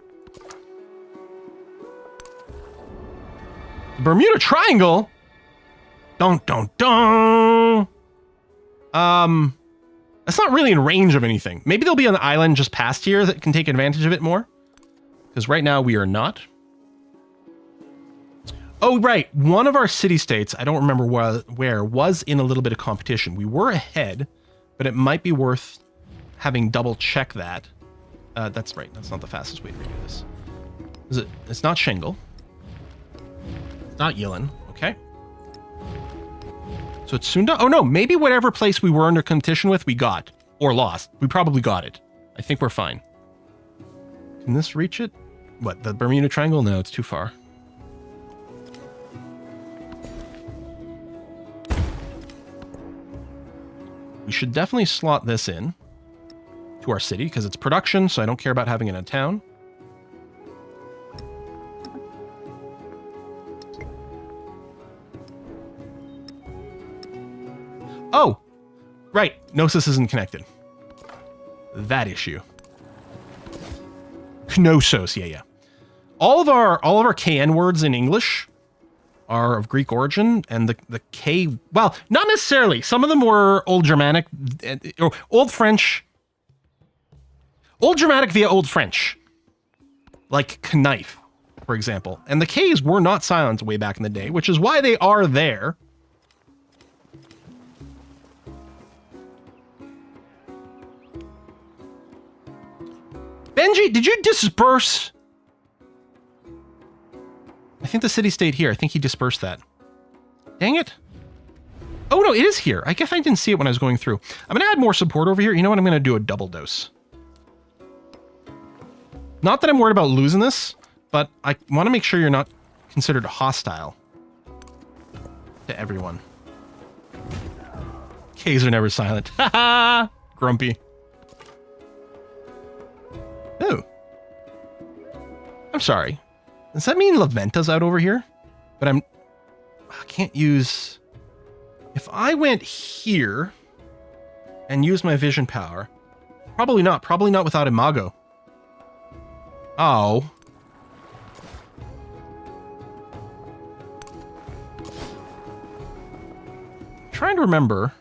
The Bermuda Triangle? Dun, dun, dun. That's not really in range of anything. Maybe there'll be an island just past here that can take advantage of it more. Because right now we are not. Oh, right. One of our city-states, I don't remember where, was in a little bit of competition. We were ahead, but it might be worth having double-check that. That's right. That's not the fastest way to redo this. Is it? It's not Shingle. It's not Yilin. Okay. So it's soon done. Oh, no. Maybe whatever place we were under competition with, we got. Or lost. We probably got it. I think we're fine. Can this reach it? What, the Bermuda Triangle? No, it's too far. We should definitely slot this in to our city because it's production, so I don't care about having it in a town. Oh, right. Gnosis isn't connected. That issue. Knossos, yeah. All of our KN words in English are of Greek origin, and the K, well, not necessarily. Some of them were Old Germanic, or Old French. Old Germanic via Old French. Like knife. for example. And the Ks were not silenced way back in the day, which is why they are there. Benji, did you disperse? I think the city stayed here. I think he dispersed that. Dang it. Oh, no, it is here. I guess I didn't see it when I was going through. I'm going to add more support over here. You know what? I'm going to do a double dose. Not that I'm worried about losing this, but I want to make sure you're not considered hostile to everyone. Ks are never silent. Haha! Grumpy. Oh. I'm sorry. Does that mean Laventa's out over here? But I can't use... If I went here and used my vision power, probably not. Probably not without Imago. Oh. I'm trying to remember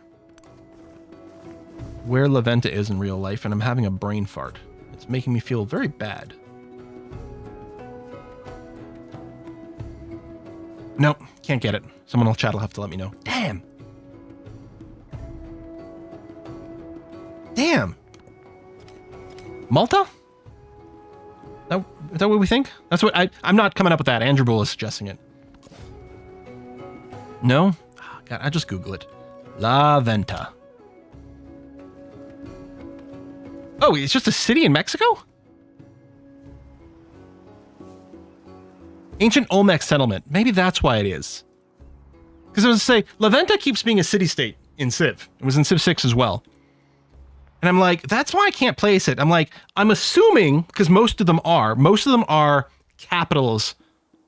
where Laventa is in real life, and I'm having a brain fart. It's making me feel very bad. Nope, can't get it. Someone in the chat will have to let me know. Damn. Damn. Malta? Is that what we think? That's what I'm not coming up with that. Andrew Bull is suggesting it. No? Oh, God, I just Google it. La Venta. Oh, it's just a city in Mexico? Ancient Olmec settlement. Maybe that's why it is. Because I was going to say, La Venta keeps being a city-state in Civ. It was in Civ 6 as well. And I'm like, that's why I can't place it. I'm like, I'm assuming, because most of them are capitals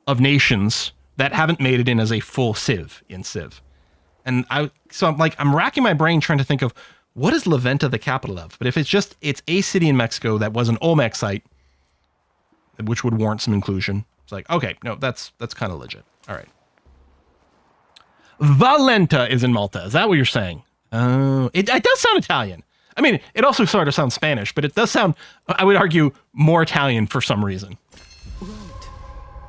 of nations that haven't made it in as a full Civ in Civ. And so I'm like, I'm racking my brain trying to think of what is La Venta the capital of? But if it's a city in Mexico that was an Olmec site, which would warrant some inclusion, it's like, okay, no, that's kind of legit. All right. Valenta is in Malta. Is that what you're saying? Oh, it does sound Italian. I mean, it also sort of sounds Spanish, but it does sound, I would argue, more Italian for some reason. Right.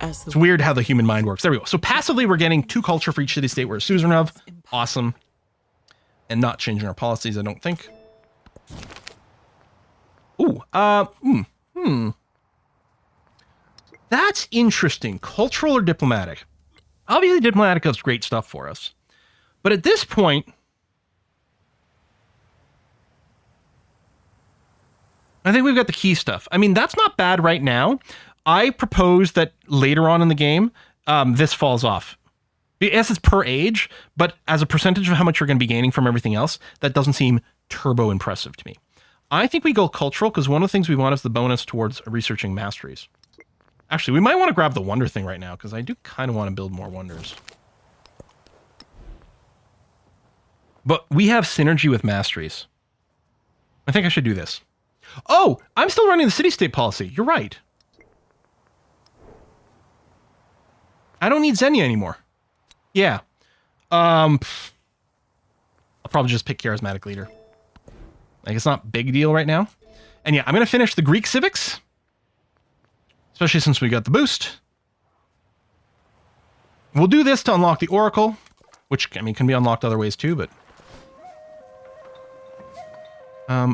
It's weird how the human mind works. There we go. So passively, we're getting 2 culture for each city-state. We're a suzerain. Awesome. And not changing our policies, I don't think. Ooh, That's interesting. Cultural or diplomatic? Obviously, diplomatic does great stuff for us. But at this point, I think we've got the key stuff. I mean, that's not bad right now. I propose that later on in the game, this falls off. Yes, it's per age, but as a percentage of how much you're going to be gaining from everything else, that doesn't seem turbo impressive to me. I think we go cultural because one of the things we want is the bonus towards researching masteries. Actually, we might want to grab the wonder thing right now because I do kind of want to build more wonders. But we have synergy with masteries. I think I should do this. Oh, I'm still running the city-state policy. You're right. I don't need Xenia anymore. Yeah. I'll probably just pick charismatic leader. Like, it's not a big deal right now. And yeah, I'm going to finish the Greek civics. Especially since we got the boost. We'll do this to unlock the Oracle. Which, I mean, can be unlocked other ways too, but...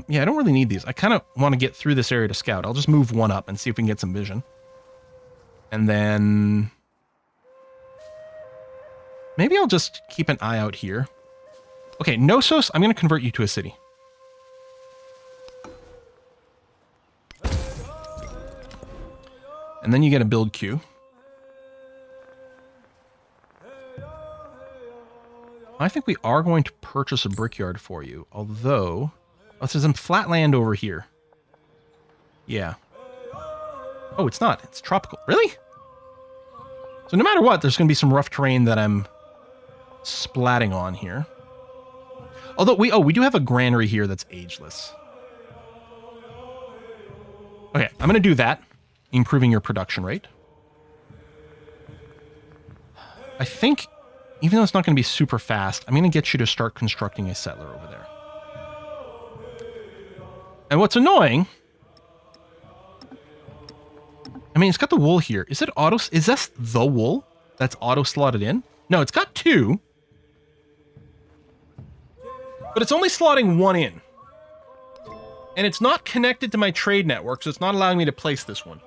yeah, I don't really need these. I kind of want to get through this area to scout. I'll just move one up and see if we can get some vision. And then... maybe I'll just keep an eye out here. Okay, Knossos, I'm going to convert you to a city. And then you get a build queue. I think we are going to purchase a brickyard for you, although... oh, there's some flat land over here. Yeah. Oh, it's not. It's tropical. Really? So no matter what, there's going to be some rough terrain that I'm splatting on here. Although we do have a granary here that's ageless. Okay, I'm going to do that. Improving your production rate. I think, even though it's not going to be super fast, I'm going to get you to start constructing a settler over there. And what's annoying I mean, it's got the wool here. Is it auto? Is this the wool that's auto slotted in? No, it's got 2. But it's only slotting 1 in. And it's not connected to my trade network, so it's not allowing me to place this one.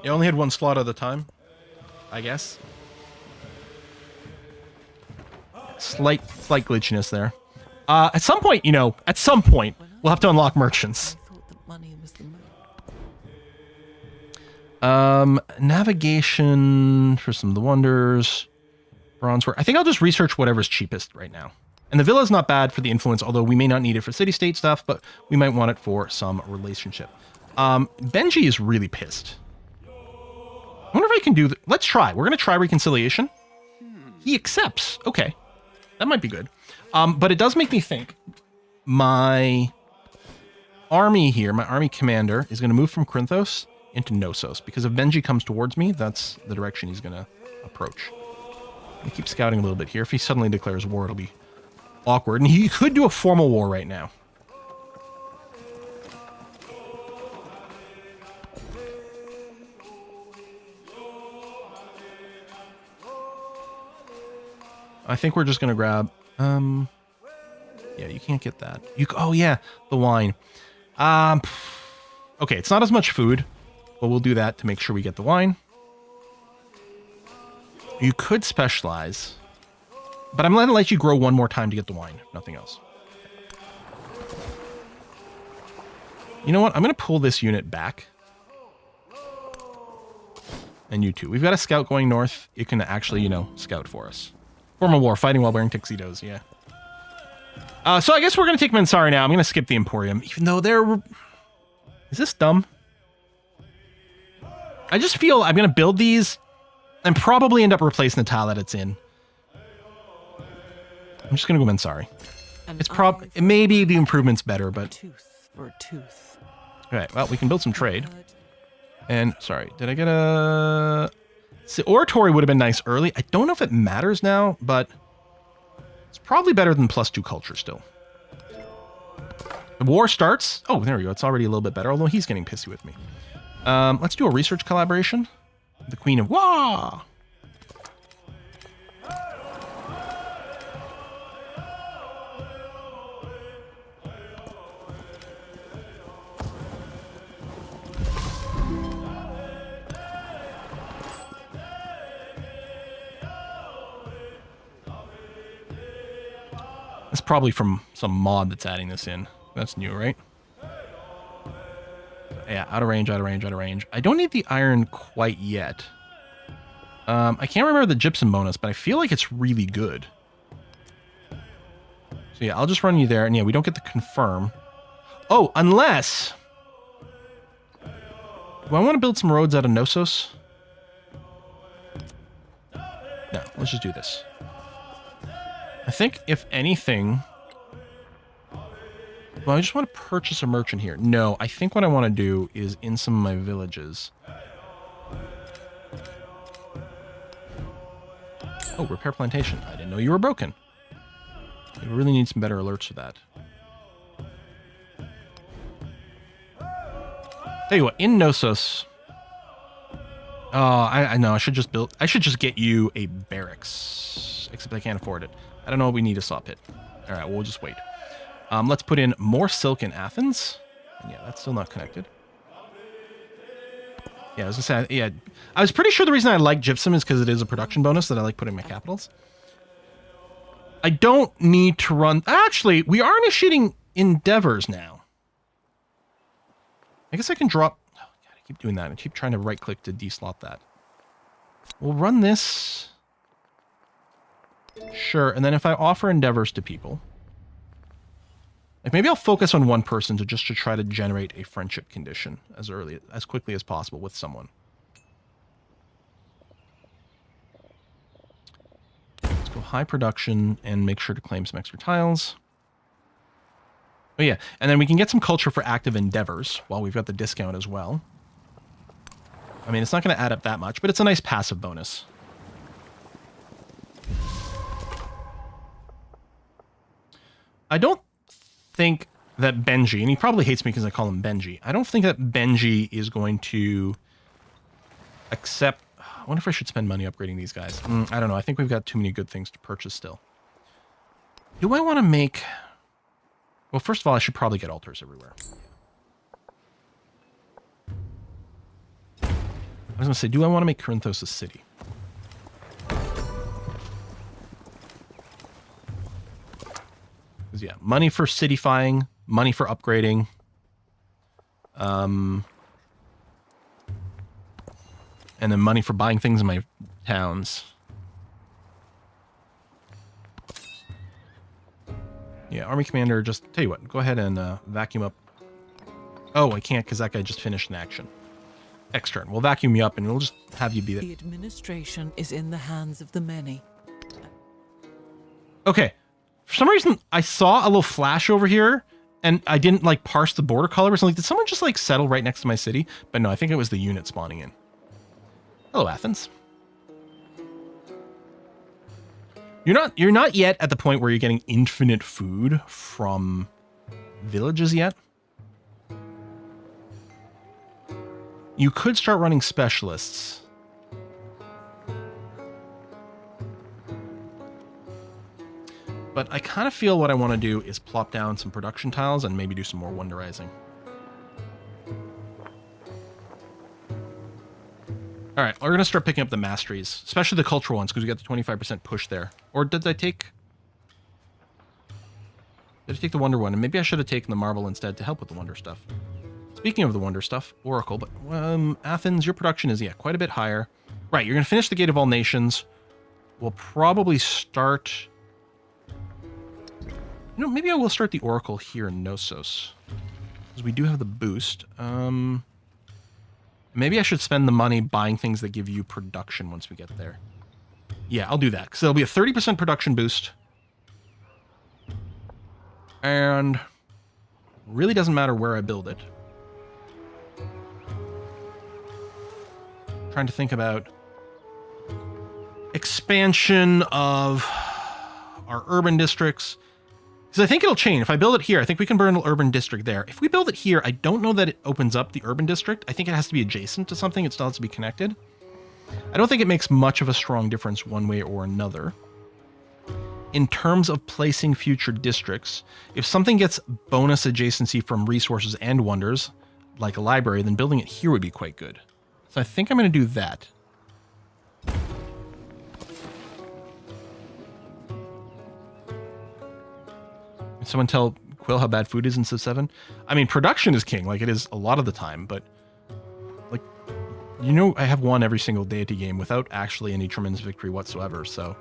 You only had 1 slot at a time, I guess. Slight glitchiness there. At some point, you know, we'll have to unlock merchants. I thought that money was the move. Navigation for some of the wonders. Bronze work. I think I'll just research whatever's cheapest right now. And the villa's not bad for the influence, although we may not need it for city-state stuff, but we might want it for some relationship. Benji is really pissed. I wonder if I can do... Let's try. We're going to try reconciliation. He accepts. Okay. That might be good. But it does make me think. My army here, my army commander, is going to move from Crinthos into Knossos. Because if Benji comes towards me, that's the direction he's going to approach. I keep scouting a little bit here. If he suddenly declares war, it'll be awkward. And he could do a formal war right now. I think we're just going to grab... yeah, you can't get that. Oh, yeah, the wine. Okay, it's not as much food, but we'll do that to make sure we get the wine. You could specialize, but I'm going to let you grow 1 more time to get the wine, nothing else. You know what? I'm going to pull this unit back. And you too. We've got a scout going north. You can actually, you know, scout for us. Formal war, fighting while wearing tuxedos, yeah. So I guess we're going to take Mansari now. I'm going to skip the Emporium, even though they're... Is this dumb? I just feel I'm going to build these and probably end up replacing the tile that it's in. I'm just going to go Mansari. Maybe the improvement's better, but... Tooth for a tooth. Okay, well, we can build some trade. And, sorry, did I get a... See, oratory would have been nice early. I don't know if it matters now, but it's probably better than +2 culture still. The war starts. Oh, there we go. It's already a little bit better, although he's getting pissy with me. Let's do a research collaboration. The Queen of Wah! It's probably from some mod that's adding this in. That's new, right? Yeah, out of range, out of range, out of range. I don't need the iron quite yet. I can't remember the gypsum bonus, but I feel like it's really good. So yeah, I'll just run you there. And yeah, we don't get the confirm. Oh, unless... Do I want to build some roads out of Knossos? No, let's just do this. I think, if anything... Well, I just want to purchase a merchant here. No, I think what I want to do is in some of my villages... Oh, repair plantation. I didn't know you were broken. You really need some better alerts for that. Tell you what, in Knossos... Oh, I know, I should just get you a barracks. Except I can't afford it. I don't know what we need a saw pit. Alright, we'll just wait. Let's put in more silk in Athens. And yeah, that's still not connected. Yeah, I was gonna say, yeah, I was pretty sure the reason I like gypsum is because it is a production bonus that I like putting in my capitals. I don't need to run... Actually, we are initiating endeavors now. I guess I can drop... Oh, God, I keep doing that. I keep trying to right-click to deslot that. We'll run this... Sure, and then if I offer endeavors to people... Like, maybe I'll focus on one person to try to generate a friendship condition as quickly as possible with someone. Let's go high production and make sure to claim some extra tiles. Oh yeah, and then we can get some culture for active endeavors while we've got the discount as well. I mean, it's not going to add up that much, but it's a nice passive bonus. I don't think that Benji, and he probably hates me because I call him Benji. I don't think that Benji is going to accept... I wonder if I should spend money upgrading these guys. I don't know. I think we've got too many good things to purchase still. Do I want to make... Well, first of all, I should probably get altars everywhere. I was going to say, do I want to make Corinthos a city? Because, yeah, money for cityfying, money for upgrading. And then money for buying things in my towns. Yeah, Army Commander, just tell you what, go ahead and vacuum up. Oh, I can't because that guy just finished an action. Extern. We'll vacuum you up and we'll just have you be there. The administration is in the hands of the many. Okay. For some reason, I saw a little flash over here and I didn't like parse the border color or something. Did someone just like settle right next to my city? But no, I think it was the unit spawning in. Hello, Athens. You're not yet at the point where you're getting infinite food from villages yet. You could start running specialists. But I kind of feel what I want to do is plop down some production tiles and maybe do some more wonderizing. All right, we're going to start picking up the masteries, especially the cultural ones, because we got the 25% push there. Or did I take... Did I take the wonder one? And maybe I should have taken the marble instead to help with the wonder stuff. Speaking of the wonder stuff, Oracle, but Athens, your production is, yeah, quite a bit higher. Right, you're going to finish the Gate of All Nations. We'll probably start... You know, maybe I will start the Oracle here in Knossos. Because we do have the boost. Maybe I should spend the money buying things that give you production once we get there. Yeah, I'll do that. Because there'll be a 30% production boost. And really doesn't matter where I build it. Trying to think about expansion of our urban districts. Because I think it'll change. If I build it here, I think we can burn an urban district there. If we build it here, I don't know that it opens up the urban district. I think it has to be adjacent to something. It still has to be connected. I don't think it makes much of a strong difference one way or another. In terms of placing future districts, if something gets bonus adjacency from resources and wonders, like a library, then building it here would be quite good. So I think I'm going to do that. Someone tell Quill how bad food is in Civ 7? I mean, production is king, like it is a lot of the time, but like, you know, I have won every single deity game without actually any tremendous victory whatsoever. So,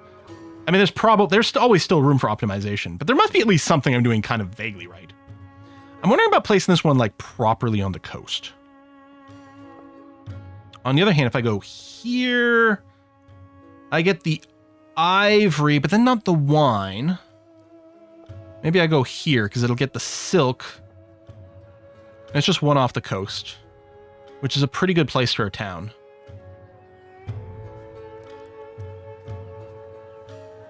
I mean, there's always still room for optimization, but there must be at least something I'm doing kind of vaguely right. I'm wondering about placing this one like properly on the coast. On the other hand, if I go here, I get the ivory, but then not the wine. Maybe I go here because it'll get the silk. And it's just one off the coast, which is a pretty good place for a town.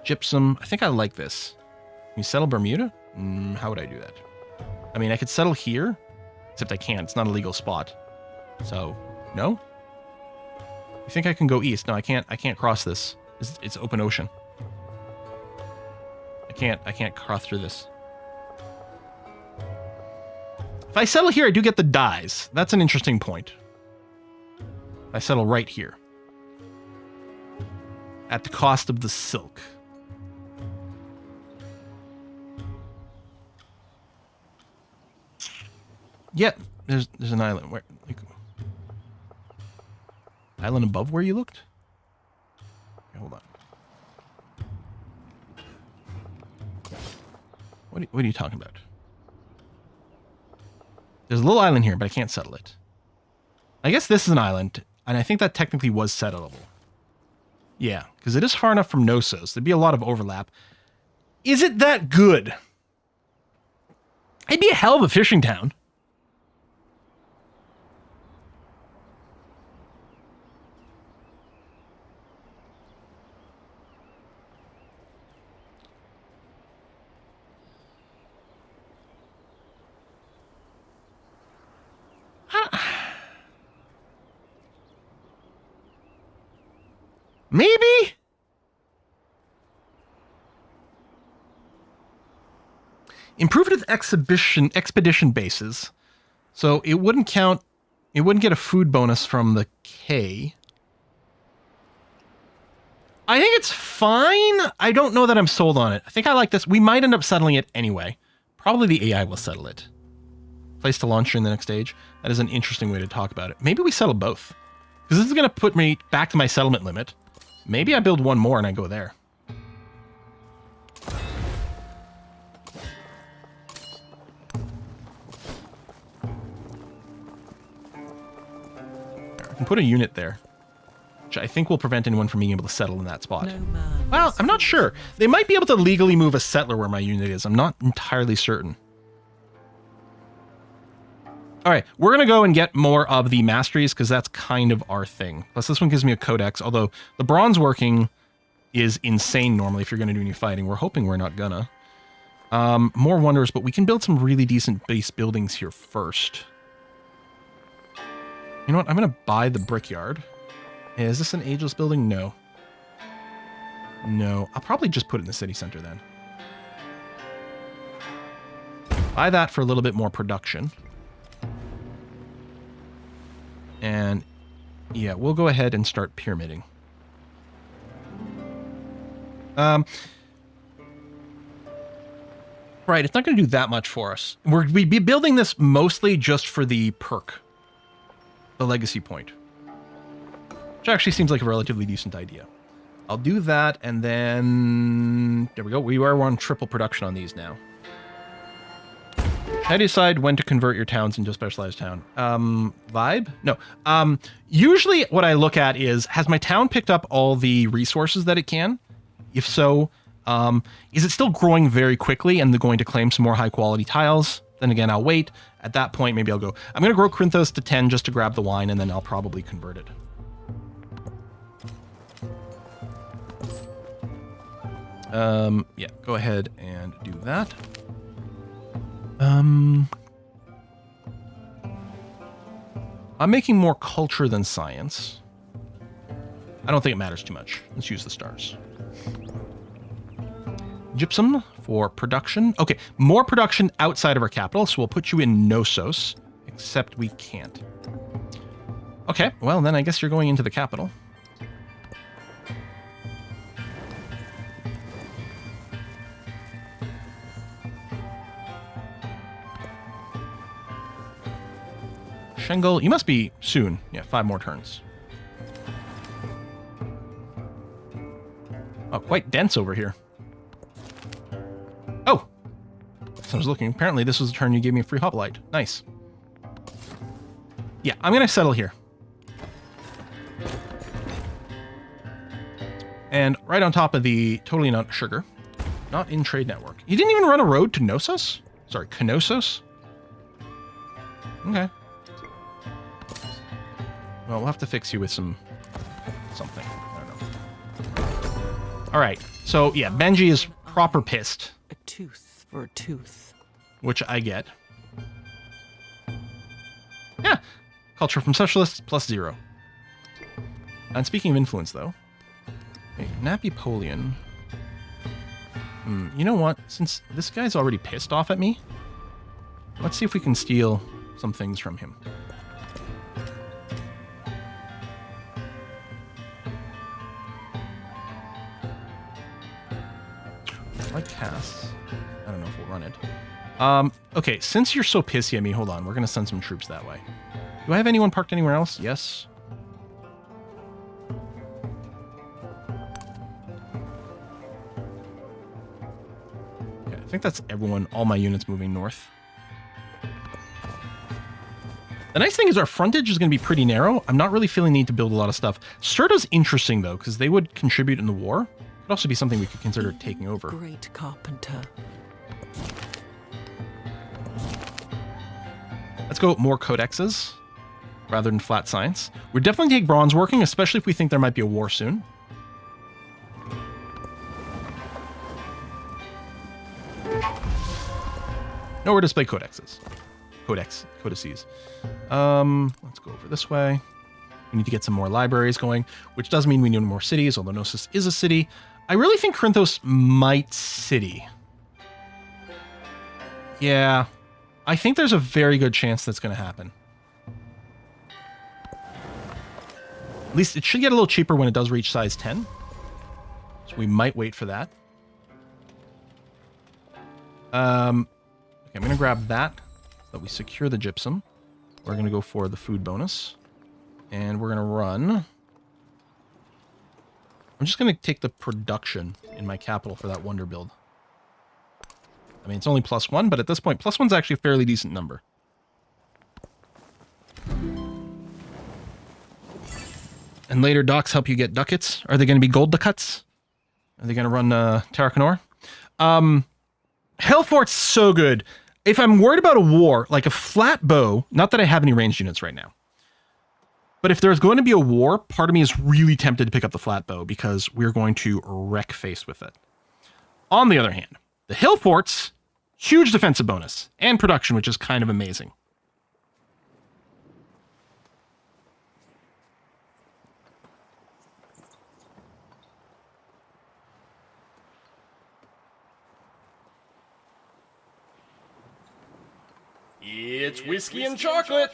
Gypsum. I think I like this. Can you settle Bermuda? How would I do that? I mean, I could settle here, except I can't. It's not a legal spot. So, no? You think I can go east? No, I can't. I can't cross this. It's open ocean. I can't cross through this. If I settle here, I do get the dyes. That's an interesting point. If I settle right here. At the cost of the silk. Yeah, there's an island. Where? Like, island above where you looked? Okay, hold on. What are you talking about? There's a little island here, but I can't settle it. I guess this is an island, and I think that technically was settleable. Yeah, because it is far enough from Knossos. There'd be a lot of overlap. Is it that good? It'd be a hell of a fishing town. Maybe? Improved with expedition bases. So it wouldn't count. It wouldn't get a food bonus from the K. I think it's fine. I don't know that I'm sold on it. I think I like this. We might end up settling it anyway. Probably the AI will settle it. Place to launch in the next stage. That is an interesting way to talk about it. Maybe we settle both. Because this is going to put me back to my settlement limit. Maybe I build one more and I go there. I can put a unit there, which I think will prevent anyone from being able to settle in that spot. No man. Well, I'm not sure. They might be able to legally move a settler where my unit is. I'm not entirely certain. All right, we're going to go and get more of the masteries because that's kind of our thing. Plus, this one gives me a codex, although the bronze working is insane normally if you're going to do any fighting. We're hoping we're not gonna. More wonders, but we can build some really decent base buildings here first. You know what? I'm going to buy the brickyard. Is this an ageless building? No. No. I'll probably just put it in the city center then. Buy that for a little bit more production. And yeah, we'll go ahead and start pyramiding. Right, it's not going to do that much for us. We'd be building this mostly just for the perk. The legacy point. Which actually seems like a relatively decent idea. I'll do that, and then... There we go. We are on triple production on these now. How do you decide when to convert your towns into a specialized town? Vibe? No. Usually what I look at is, has my town picked up all the resources that it can? If so, is it still growing very quickly and they're going to claim some more high quality tiles? Then again, I'll wait. At that point, maybe I'll go, I'm going to grow Corinthos to 10 just to grab the wine, and then I'll probably convert it. Yeah, go ahead and do that. I'm making more culture than science. I don't think it matters too much. Let's use the stars. Gypsum for production. Okay, more production outside of our capital, so we'll put you in Knossos, except we can't. Okay, well then I guess you're going into the capital. Shengal, you must be soon. Yeah, 5 more turns. Oh, quite dense over here. Oh! So I was looking. Apparently this was the turn you gave me a free hoplite. Nice. Yeah, I'm going to settle here. And right on top of the totally not sugar. Not in trade network. You didn't even run a road to Knossos? Sorry, Knossos? Okay. Well, we'll have to fix you with something. I don't know. All right. So, yeah, Benji is proper pissed. A tooth for a tooth. Which I get. Yeah. Culture from Socialists plus 0. And speaking of influence, though. Okay, Napoleon. You know what? Since this guy's already pissed off at me, let's see if we can steal some things from him. Like casts. I don't know if we'll run it. Okay, since you're so pissy at me, hold on. We're going to send some troops that way. Do I have anyone parked anywhere else? Yes. Okay, I think that's everyone. All my units moving north. The nice thing is our frontage is going to be pretty narrow. I'm not really feeling the need to build a lot of stuff. Serta's interesting, though, because they would contribute in the war. Could also be something we could consider taking over. Great carpenter. Let's go more codexes rather than flat science. We'd definitely take bronze working, especially if we think there might be a war soon. Nowhere to display codexes. Codices. Let's go over this way. We need to get some more libraries going, which does mean we need more cities, although Knossos is a city. I really think Corinthos might city. Yeah, I think there's a very good chance that's going to happen. At least it should get a little cheaper when it does reach size 10. So we might wait for that. Okay, I'm going to grab that so that we secure the gypsum. We're going to go for the food bonus. And we're going to run. I'm just going to take the production in my capital for that wonder build. I mean, it's only +1, but at this point, +1's actually a fairly decent number. And later, docks help you get ducats. Are they going to be gold ducats? Are they going to run Terraconor? Hellfort's so good. If I'm worried about a war, like a flat bow, not that I have any ranged units right now, but if there's going to be a war, part of me is really tempted to pick up the flat bow because we're going to wreck face with it. On the other hand, the hill forts, huge defensive bonus and production, which is kind of amazing. It's whiskey and chocolate.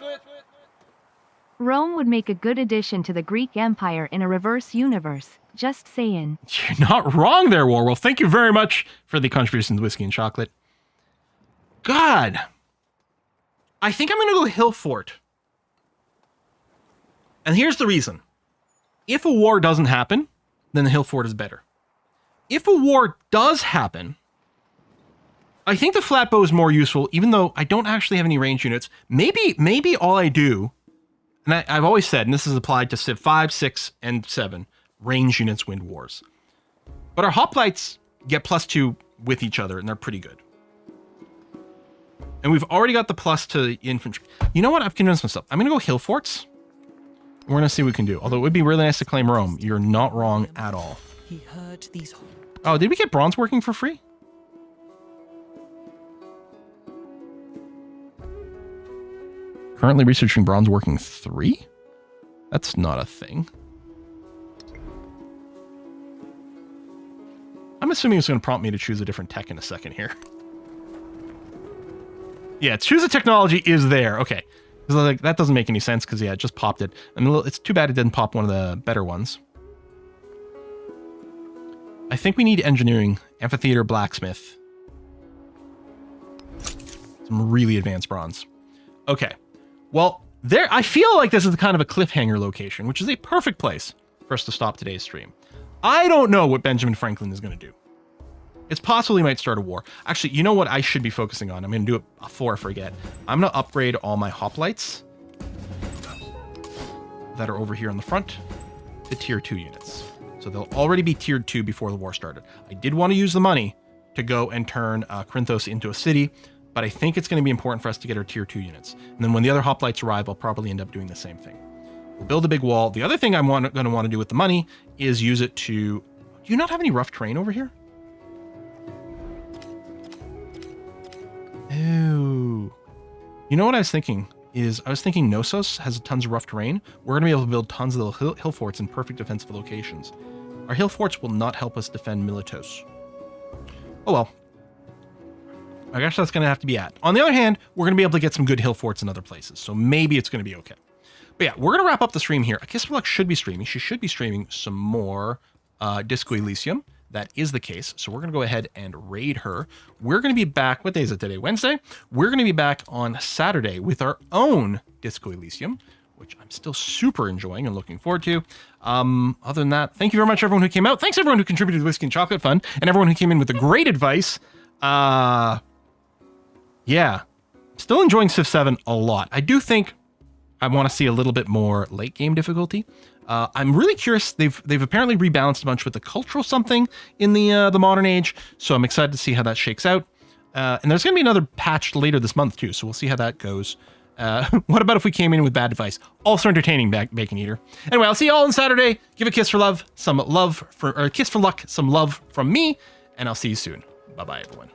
Rome would make a good addition to the Greek Empire in a reverse universe. Just saying. You're not wrong there, Warwolf. Thank you very much for the contribution to whiskey and chocolate. God. I think I'm going to go hill fort. And here's the reason. If a war doesn't happen, then the hill fort is better. If a war does happen, I think the flat bow is more useful, even though I don't actually have any range units. Maybe all I do, and I've always said, and this is applied to Civ 5, 6, and 7, range units win wars. But our hoplites get +2 with each other, and they're pretty good. And we've already got the plus to the infantry. You know what? I've convinced myself. I'm going to go hill forts. We're going to see what we can do. Although it would be really nice to claim Rome. You're not wrong at all. He heard these. Oh, did we get bronze working for free? Currently researching bronze working 3? That's not a thing. I'm assuming it's going to prompt me to choose a different tech in a second here. Yeah, choose a technology is there. Okay. Like, that doesn't make any sense because, yeah, it just popped it. And it's too bad it didn't pop one of the better ones. I think we need engineering, amphitheater, blacksmith. Some really advanced bronze. Okay. Well, there. I feel like this is kind of a cliffhanger location, which is a perfect place for us to stop today's stream. I don't know what Benjamin Franklin is going to do. It's possible he might start a war. Actually, you know what I should be focusing on? I'm going to do it before I forget. I'm going to upgrade all my hoplites that are over here on the front to tier 2 units. So they'll already be tiered 2 before the war started. I did want to use the money to go and turn Corinthos into a city, but I think it's going to be important for us to get our tier 2 units. And then when the other hoplites arrive, I'll probably end up doing the same thing. We'll build a big wall. The other thing I'm going to want to do with the money is use it to... Do you not have any rough terrain over here? Ooh. You know what I was thinking? I was thinking Knossos has tons of rough terrain. We're going to be able to build tons of little hill forts in perfect defensive locations. Our hill forts will not help us defend Miletos. Oh well. I guess that's going to have to be at. On the other hand, we're going to be able to get some good hill forts in other places. So maybe it's going to be okay. But yeah, we're going to wrap up the stream here. I guess Luck should be streaming. She should be streaming some more Disco Elysium. That is the case. So we're going to go ahead and raid her. We're going to be back. What day is it today? Wednesday? We're going to be back on Saturday with our own Disco Elysium, which I'm still super enjoying and looking forward to. Other than that, thank you very much, everyone who came out. Thanks, everyone who contributed to the Whiskey and Chocolate Fund, and everyone who came in with the great advice. Yeah, still enjoying Civ 7 a lot. I do think I want to see a little bit more late game difficulty. I'm really curious. They've apparently rebalanced a bunch with the cultural something in the modern age, so I'm excited to see how that shakes out. And there's going to be another patch later this month too, so we'll see how that goes. What about if we came in with bad advice? Also entertaining, Bacon Eater. Anyway, I'll see you all on Saturday. Give a kiss for love, some love for, or a kiss for luck, some love from me, and I'll see you soon. Bye bye, everyone.